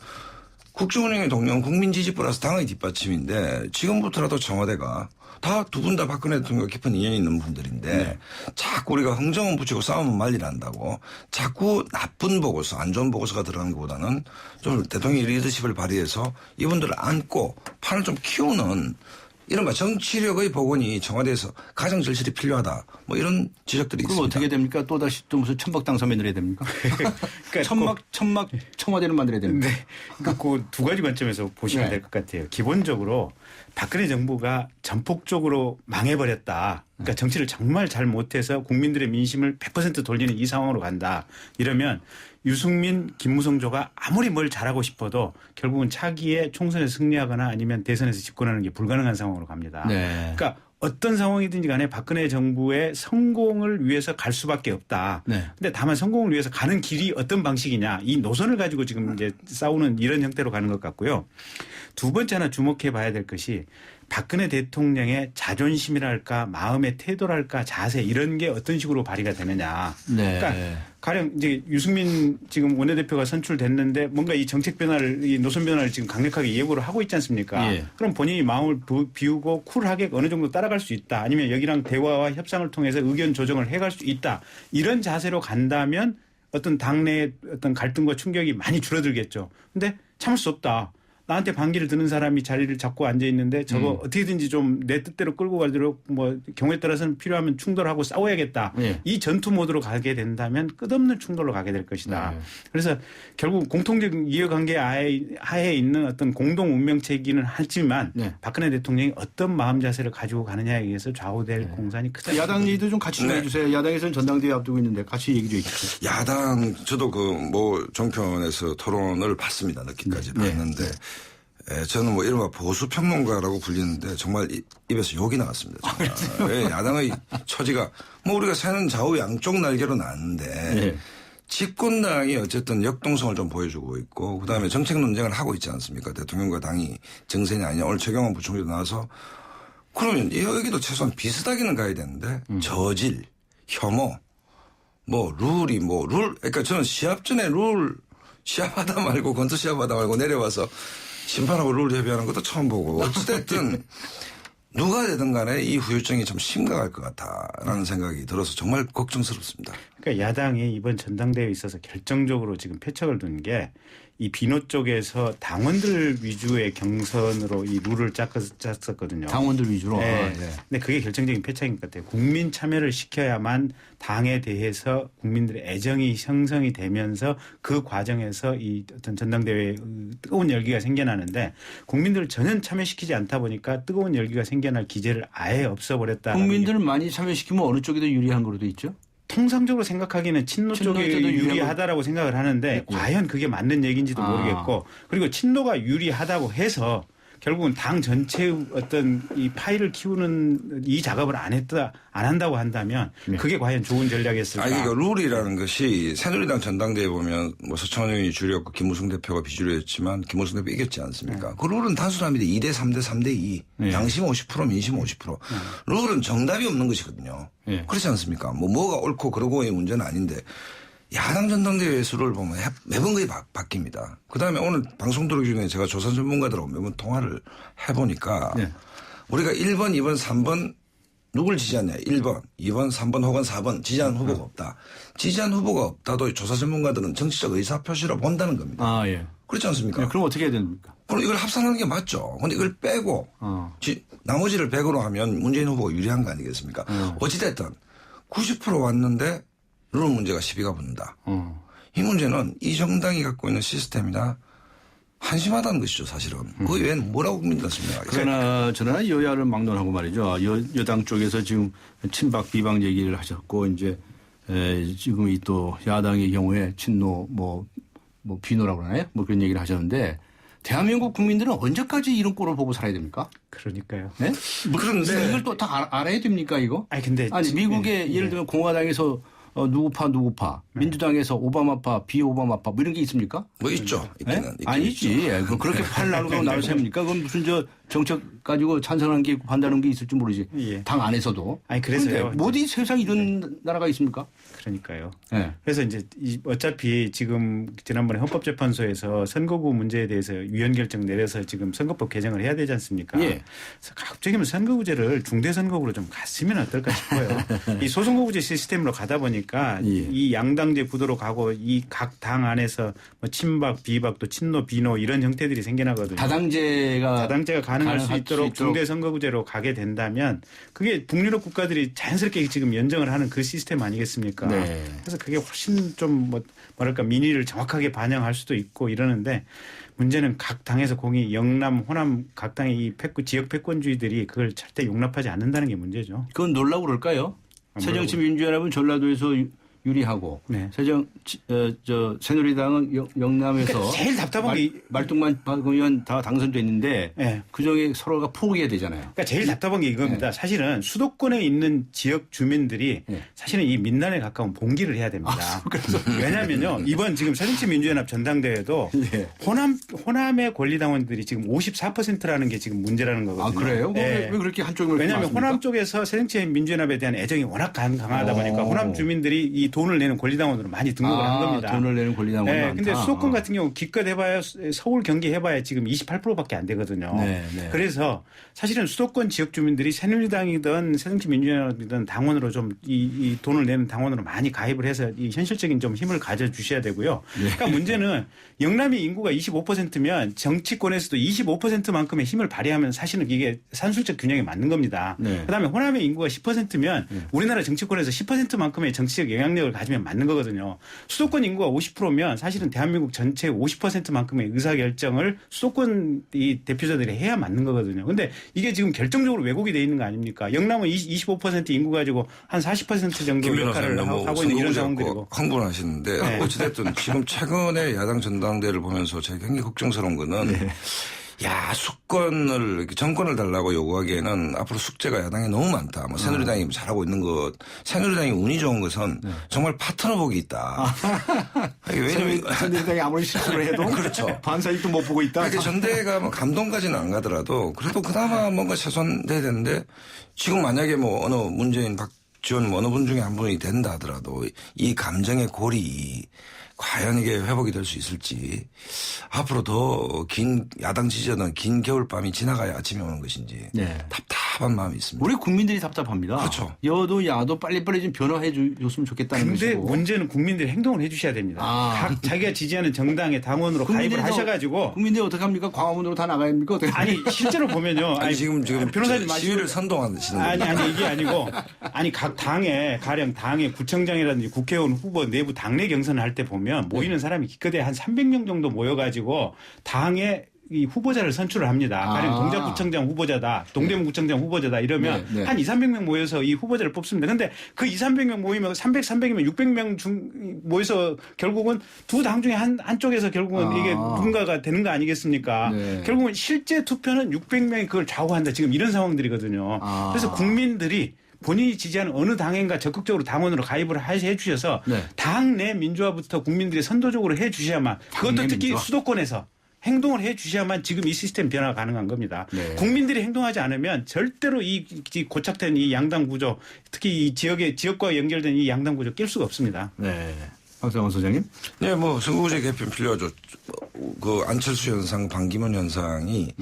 국정운영의 동력은 국민 지지 플러스 당의 뒷받침인데 지금부터라도 청와대가 다 두 분 다 박근혜 대통령과 깊은 인연이 있는 분들인데 자꾸 우리가 흥정은 붙이고 싸움은 말리를 한다고 자꾸 나쁜 보고서 안 좋은 보고서가 들어간 것보다는 좀 대통령이 리더십을 발휘해서 이분들을 안고 판을 좀 키우는 이른바 정치력의 복원이 청와대에서 가장 절실히 필요하다. 뭐 이런 지적들이 그럼 있습니다. 어떻게 됩니까? 또다시 또 무슨 천박 당선 만들어야 됩니까? 그러니까 천막 청와대를 만들어야 됩니다. 네. 그 두 가지 관점에서 보시면 될 것 같아요. 기본적으로 박근혜 정부가 전폭적으로 망해버렸다. 그러니까 정치를 정말 잘 못해서 국민들의 민심을 100% 돌리는 이 상황으로 간다. 이러면 유승민, 김무성조가 아무리 뭘 잘하고 싶어도 결국은 차기에 총선에 승리하거나 아니면 대선에서 집권하는 게 불가능한 상황으로 갑니다. 네. 그러니까 어떤 상황이든지 간에 박근혜 정부의 성공을 위해서 갈 수밖에 없다. 네. 근데 다만 성공을 위해서 가는 길이 어떤 방식이냐. 이 노선을 가지고 지금 이제 싸우는 이런 형태로 가는 것 같고요. 두 번째 하나 주목해 봐야 될 것이 박근혜 대통령의 자존심이랄까 마음의 태도랄까 자세 이런 게 어떤 식으로 발휘가 되느냐. 네. 그러니까 가령 이제 유승민 지금 원내대표가 선출됐는데 뭔가 이 정책 변화를 이 노선 변화를 지금 강력하게 예고를 하고 있지 않습니까? 예. 그럼 본인이 마음을 비우고 쿨하게 어느 정도 따라갈 수 있다. 아니면 여기랑 대화와 협상을 통해서 의견 조정을 해갈 수 있다. 이런 자세로 간다면 어떤 당내의 어떤 갈등과 충격이 많이 줄어들겠죠. 근데 참을 수 없다. 나한테 반기를 드는 사람이 자리를 잡고 앉아 있는데 저거 어떻게든지 좀 내 뜻대로 끌고 가도록 뭐 경우에 따라서는 필요하면 충돌하고 싸워야겠다. 이 전투 모드로 가게 된다면 끝없는 충돌로 가게 될 것이다. 그래서 결국 공통적 이해관계 하에 있는 어떤 공동 운명체이기는 하지만 박근혜 대통령이 어떤 마음 자세를 가지고 가느냐에 의해서 좌우될 공산이 크다. 야당 얘기도 좀 같이 좀 해주세요. 야당에서는 전당대회 앞두고 있는데 같이 얘기 좀 해주세요. 야당 저도 그 뭐 종편에서 토론을 봤습니다. 늦게까지 봤는데 저는 뭐 이른바 보수 평론가라고 불리는데 정말 입에서 욕이 나왔습니다. 야당의 처지가 뭐 우리가 새는 좌우 양쪽 날개로 나는데 집권당이 어쨌든 역동성을 좀 보여주고 있고 그다음에 정책 논쟁을 하고 있지 않습니까? 대통령과 당이 정세냐 아니냐. 오늘 최경환 부총리도 나와서 그러면 여기도 최소한 비슷하게는 가야 되는데 저질, 혐오, 뭐 룰이 그러니까 저는 시합 전에 시합하다 말고 권투 시합하다 말고 내려와서 심판하고 룰 협의하는 것도 처음 보고 어쨌든 누가 되든 간에 이 후유증이 좀 심각할 것 같다라는 생각이 들어서 정말 걱정스럽습니다. 그러니까 야당이 이번 전당대회에 있어서 결정적으로 지금 패착을 둔 게 이 비노 쪽에서 당원들 위주의 경선으로 이 룰을 짰었거든요. 당원들 위주로. 네. 근데 그게 결정적인 패착인 것 같아요. 국민 참여를 시켜야만 당에 대해서 국민들의 애정이 형성이 되면서 그 과정에서 이 어떤 전당대회에 뜨거운 열기가 생겨나는데 국민들을 전혀 참여시키지 않다 보니까 뜨거운 열기가 생겨날 기제를 아예 없어버렸다. 국민들을 많이 참여시키면 어느 쪽이 더 유리한 거로 돼 있죠? 통상적으로 생각하기는 친노 쪽이 유리하다라고 생각을 하는데 과연 그게 맞는 얘기인지도 모르겠고 그리고 친노가 유리하다고 해서 결국은 당 전체의 어떤 이 파일을 키우는 이 작업을 안 한다고 한다면 그게 과연 좋은 전략이었을까? 그러니까 룰이라는 것이 새누리당 전당대회 보면 뭐 서청원 의원이 주류였고 김무성 대표가 비주류였지만 김무성 대표 이겼지 않습니까? 그 룰은 단순합니다. 2대 3대 3대 2. 양심 50% 민심 50%. 룰은 정답이 없는 것이거든요. 그렇지 않습니까? 뭐가 옳고 그러고의 문제는 아닌데 야당 전당대회 수를 보면 매번 거의 바뀝니다. 그다음에 오늘 방송 들어오기 전에 제가 조선 전문가들하고 매번 통화를 해보니까 우리가 1번, 2번, 3번 누굴 지지하냐. 1번, 2번, 3번 혹은 4번 지지하는 후보가 없다. 지지하는 후보가 없다도 조사 전문가들은 정치적 의사표시로 본다는 겁니다. 아, 예. 그렇지 않습니까? 네, 그럼 어떻게 해야 됩니까? 그럼 이걸 합산하는 게 맞죠. 근데 이걸 빼고 나머지를 100으로 하면 문재인 후보가 유리한 거 아니겠습니까? 어찌됐든 90% 왔는데 룰 문제가 시비가 붙는다. 이 문제는 이 정당이 갖고 있는 시스템이나 한심하다는 것이죠, 사실은. 그 외에는 뭐라고 국민들었습니까? 그러나 저는 여야를 막론하고 말이죠. 여당 쪽에서 지금 친박 비방 얘기를 하셨고 이제 지금 이 또 야당의 경우에 친노 뭐 비노라고 그러나요? 뭐 그런 얘기를 하셨는데 대한민국 국민들은 언제까지 이런 꼴을 보고 살아야 됩니까? 그러니까요. 네? 그런데 이걸 또 다 알아야 됩니까 이거? 근데 미국에 예를 들면 공화당에서 누구파 민주당에서 오바마파 비오바마파 뭐 이런 게 있습니까? 뭐 있죠. 있기는. 아니지. 그렇게 팔 나누고 나눠 셉니까? 그건 무슨 정책 가지고 찬성하는 게 있고 반대하는 게 있을지 모르지. 예. 당 안에서도. 그래서요. 어디 세상에 이런 나라가 있습니까? 그러니까요. 네. 그래서 이제 어차피 지금 지난번에 헌법재판소에서 선거구 문제에 대해서 위헌 결정 내려서 지금 선거법 개정을 해야 되지 않습니까? 예. 그래서 갑자기 선거구제를 중대선거구로 좀 갔으면 어떨까 싶어요. 이 소선거구제 시스템으로 가다 보니까 이 양당제 구도로 가고 이 각 당 안에서 뭐 친박, 비박 또 친노, 비노 이런 형태들이 생겨나거든요. 다당제가 가능할 수 있도록 중대선거구제로 가게 된다면 그게 북유럽 국가들이 자연스럽게 지금 연정을 하는 그 시스템 아니겠습니까? 네. 그래서 그게 훨씬 좀 뭐랄까 민의를 정확하게 반영할 수도 있고 이러는데 문제는 각 당에서 공이 영남, 호남 각 당의 이 지역 패권주의들이 그걸 절대 용납하지 않는다는 게 문제죠. 그건 놀라고 그럴까요? 새정치민주연합은 전라도에서 유리하고 새누리당은 영남에서 그러니까 제일 답답한 게 말뚝만 박으면 다 당선됐는데 네. 그중에 서로가 포기해야 되잖아요. 그러니까 제일 답답한 게 이겁니다. 네. 사실은 수도권에 있는 지역 주민들이 사실은 이 민단에 가까운 봉기를 해야 됩니다. 왜냐하면요. 이번 지금 새정치민주연합 전당대회도 호남의 권리당원들이 지금 54%라는 게 지금 문제라는 거거든요. 아, 그래요? 네. 왜 그렇게 한쪽이 왜냐하면 많습니까? 호남 쪽에서 새정치민주연합에 대한 애정이 워낙 강하다 보니까 호남 주민들이 이 돈을 내는 권리당원으로 많이 등록을 한 겁니다. 돈을 내는 권리당원이 많다. 근데 수도권 같은 경우 기껏 해봐야 서울 경기 해봐야 지금 28%밖에 안 되거든요. 그래서 사실은 수도권 지역 주민들이 새누리당이든 새정치민주연합이든 당원으로 좀 이 돈을 내는 당원으로 많이 가입을 해서 이 현실적인 좀 힘을 가져주셔야 되고요. 그러니까 문제는 영남의 인구가 25%면 정치권에서도 25%만큼의 힘을 발휘하면 사실은 이게 산술적 균형에 맞는 겁니다. 그다음에 호남의 인구가 10%면 우리나라 정치권에서 10%만큼의 정치적 영향력을 가지면 맞는 거거든요. 수도권 인구가 50%면 사실은 대한민국 전체 50%만큼의 의사결정을 수도권 이 대표자들이 해야 맞는 거거든요. 근데 이게 지금 결정적으로 왜곡이 돼 있는 거 아닙니까? 영남은 25% 인구 가지고 한 40% 정도 역할을 하고 있는 이런 상황들이고. 흥분하시는데 어찌됐든 지금 최근에 야당 전당대회를 보면서 제가 굉장히 걱정스러운 거는 야, 수권을, 정권을 달라고 요구하기에는 앞으로 숙제가 야당에 너무 많다. 뭐 새누리당이 잘하고 있는 것, 새누리당이 운이 좋은 것은 정말 파트너복이 있다. 왜냐면 새누리당이 아무리 실수를 해도 그렇죠. 반사익도 못 보고 있다. 그러니까 전대가 뭐 감동까지는 안 가더라도 그래도 그나마 뭔가 최소한돼야 되는데 지금 만약에 뭐 어느 문재인 박지원 뭐 어느 분 중에 한 분이 된다 하더라도 이 감정의 골이 과연 이게 회복이 될 수 있을지 앞으로 더 긴 야당 지지자는 긴 겨울밤이 지나가야 아침이 오는 것인지 답답한 마음이 있습니다. 우리 국민들이 답답합니다. 그렇죠. 여도 야도 빨리빨리 좀 변화해 줬으면 좋겠다는 것이고. 근데 문제는 국민들이 행동을 해 주셔야 됩니다. 각 자기가 지지하는 정당의 당원으로 가입을 하셔가지고. 국민들이 어떻게 합니까? 광화문으로 다 나가야 합니까? 어떻게 아니 실제로 보면요. 아니 지금 변호사님 시위를 선동하시는 아니 이게 아니고 각 당에 가령 당의 구청장이라든지 국회의원 후보 내부 당내 경선을 할 때 보면 모이는 사람이 기껏해 한 300명 정도 모여가지고 당의 이 후보자를 선출을 합니다. 가령 동작구청장 후보자다, 동대문구청장 후보자다 이러면 한 200~300명 모여서 이 후보자를 뽑습니다. 그런데 그 200~300명 모이면 300이면 600명 모여서 결국은 두 당 중에 한쪽에서 결국은 이게 누군가가 되는 거 아니겠습니까? 결국은 실제 투표는 600명이 그걸 좌우한다. 지금 이런 상황들이거든요. 그래서 국민들이 본인이 지지하는 어느 당인가 적극적으로 당원으로 가입을 해 주셔서 당 내 민주화부터 국민들이 선도적으로 해 주셔야만 그것도 특히 민주화? 수도권에서 행동을 해 주셔야만 지금 이 시스템 변화가 가능한 겁니다. 국민들이 행동하지 않으면 절대로 이 고착된 이 양당 구조 특히 이 지역과 연결된 이 양당 구조 깰 수가 없습니다. 박상원 소장님. 네, 뭐 선거구제 개편 필요하죠. 그 안철수 현상, 반기문 현상이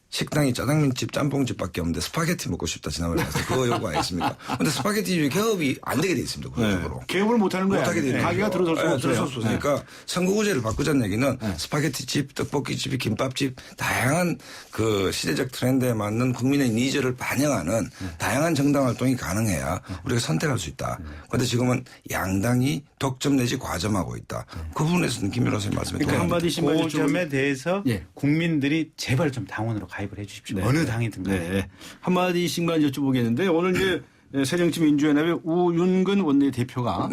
식당이 짜장면집, 짬뽕집밖에 없는데 스파게티 먹고 싶다 지난번에 가서 그거 요구 안 했습니까? 근데 스파게티 중에 개업이 안 되게 돼 있습니다. 구조적으로. 개업을 못하는 거예요. 못하게 되는 가게가 들어설 수가 없어요. 들어설 수 없으니까 선거구제를 바꾸자는 얘기는 스파게티집, 떡볶이집, 김밥집 다양한 그 시대적 트렌드에 맞는 국민의 니즈를 반영하는 다양한 정당 활동이 가능해야 우리가 선택할 수 있다. 그런데 지금은 양당이 독점 내지 과점하고 있다. 그 부분에서는 김민호 선생님 말씀에 그러니까 한마디씩만 그 점에 대해서 국민들이 제발 좀 당원으로 가입을 해 주십시오. 어느 당이든 간에. 한마디씩만 여쭤보겠는데 오늘 이제 새정치민주연합의 우윤근 원내대표가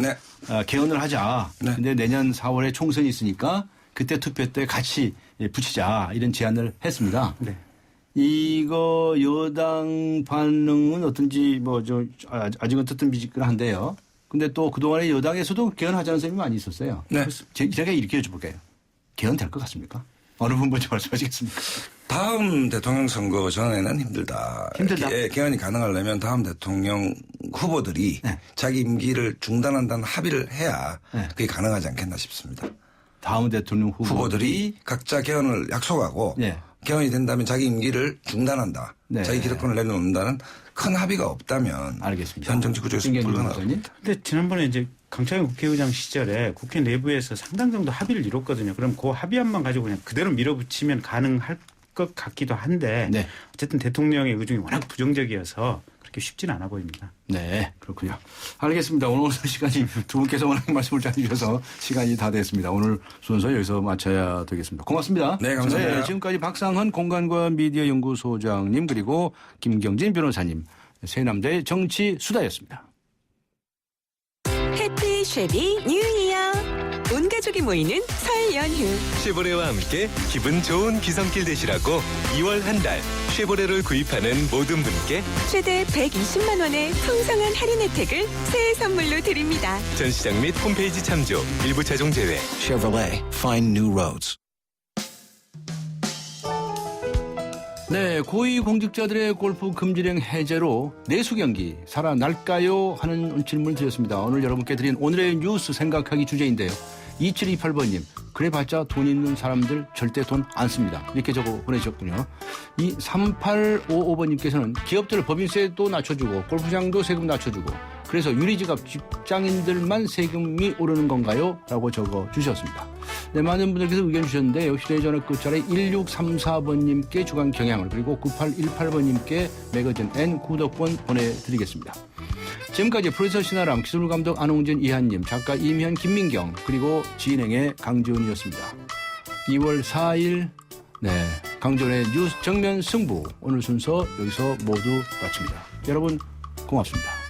개헌을 하자. 근데 내년 4월에 총선이 있으니까 그때 투표 때 같이 붙이자 이런 제안을 했습니다. 이거 여당 반응은 어떤지 아직은 뜨뜻미지근한데요. 근데 또 그동안에 여당에서도 개헌하자는 사람이 많이 있었어요. 제가 이렇게 여쭤볼게요. 개헌될 것 같습니까? 어느 분 먼저 말씀하시겠습니까? 다음 대통령 선거 전에는 힘들다. 개헌이 가능하려면 다음 대통령 후보들이 자기 임기를 중단한다는 합의를 해야 그게 가능하지 않겠나 싶습니다. 다음 대통령 후보들이 각자 개헌을 약속하고 개헌이 된다면 자기 임기를 중단한다. 자기 기득권을 내려놓는다는 큰 합의가 없다면 알겠습니다. 현 정치 구조에서 불가능합니다. 근데 지난번에 이제 강창현 국회의장 시절에 국회 내부에서 상당 정도 합의를 이뤘거든요. 그럼 그 합의안만 가지고 그냥 그대로 밀어붙이면 가능할 것 같기도 한데 어쨌든 대통령의 의중이 워낙 부정적이어서 그렇게 쉽지는 않아 보입니다. 네, 그렇군요. 알겠습니다. 오늘 시간이 두 분께서 워낙 말씀을 잘 주셔서 시간이 다 됐습니다. 오늘 순서 여기서 마쳐야 되겠습니다. 고맙습니다. 네, 감사합니다. 지금까지 박상헌 공간과 미디어 연구소장님 그리고 김경진 변호사님 새남대 정치 수다였습니다. 해피 쉐비 뉴 이어. 온 가족이 모이는 설 연휴. 쉐보레와 함께 기분 좋은 귀성길 되시라고 2월 한 달 쉐보레를 구입하는 모든 분께 최대 120만 원의 풍성한 할인 혜택을 새해 선물로 드립니다. 전시장 및 홈페이지 참조, 일부 차종 제외. Chevrolet, find new roads. 네, 고위공직자들의 골프 금지령 해제로 내수 경기 살아날까요? 하는 질문을 드렸습니다. 오늘 여러분께 드린 오늘의 뉴스 생각하기 주제인데요. 2728번님, 그래봤자 돈 있는 사람들 절대 돈 안 씁니다. 이렇게 적어 보내주셨군요. 이 3855번님께서는 기업들 법인세도 낮춰주고 골프장도 세금 낮춰주고 그래서 유리지갑 직장인들만 세금이 오르는 건가요? 라고 적어 주셨습니다. 네, 많은 분들께서 의견 주셨는데요. 휴대전화 끝자리 1634번님께 주간 경향을 그리고 9818번님께 매거진 N 구독권 보내드리겠습니다. 지금까지 프로듀서 신아람, 기술감독 안홍진, 이한님, 작가 임현, 김민경 그리고 진행의 강지훈이었습니다. 2월 4일 강전의 뉴스 정면 승부 오늘 순서 여기서 모두 마칩니다. 여러분 고맙습니다.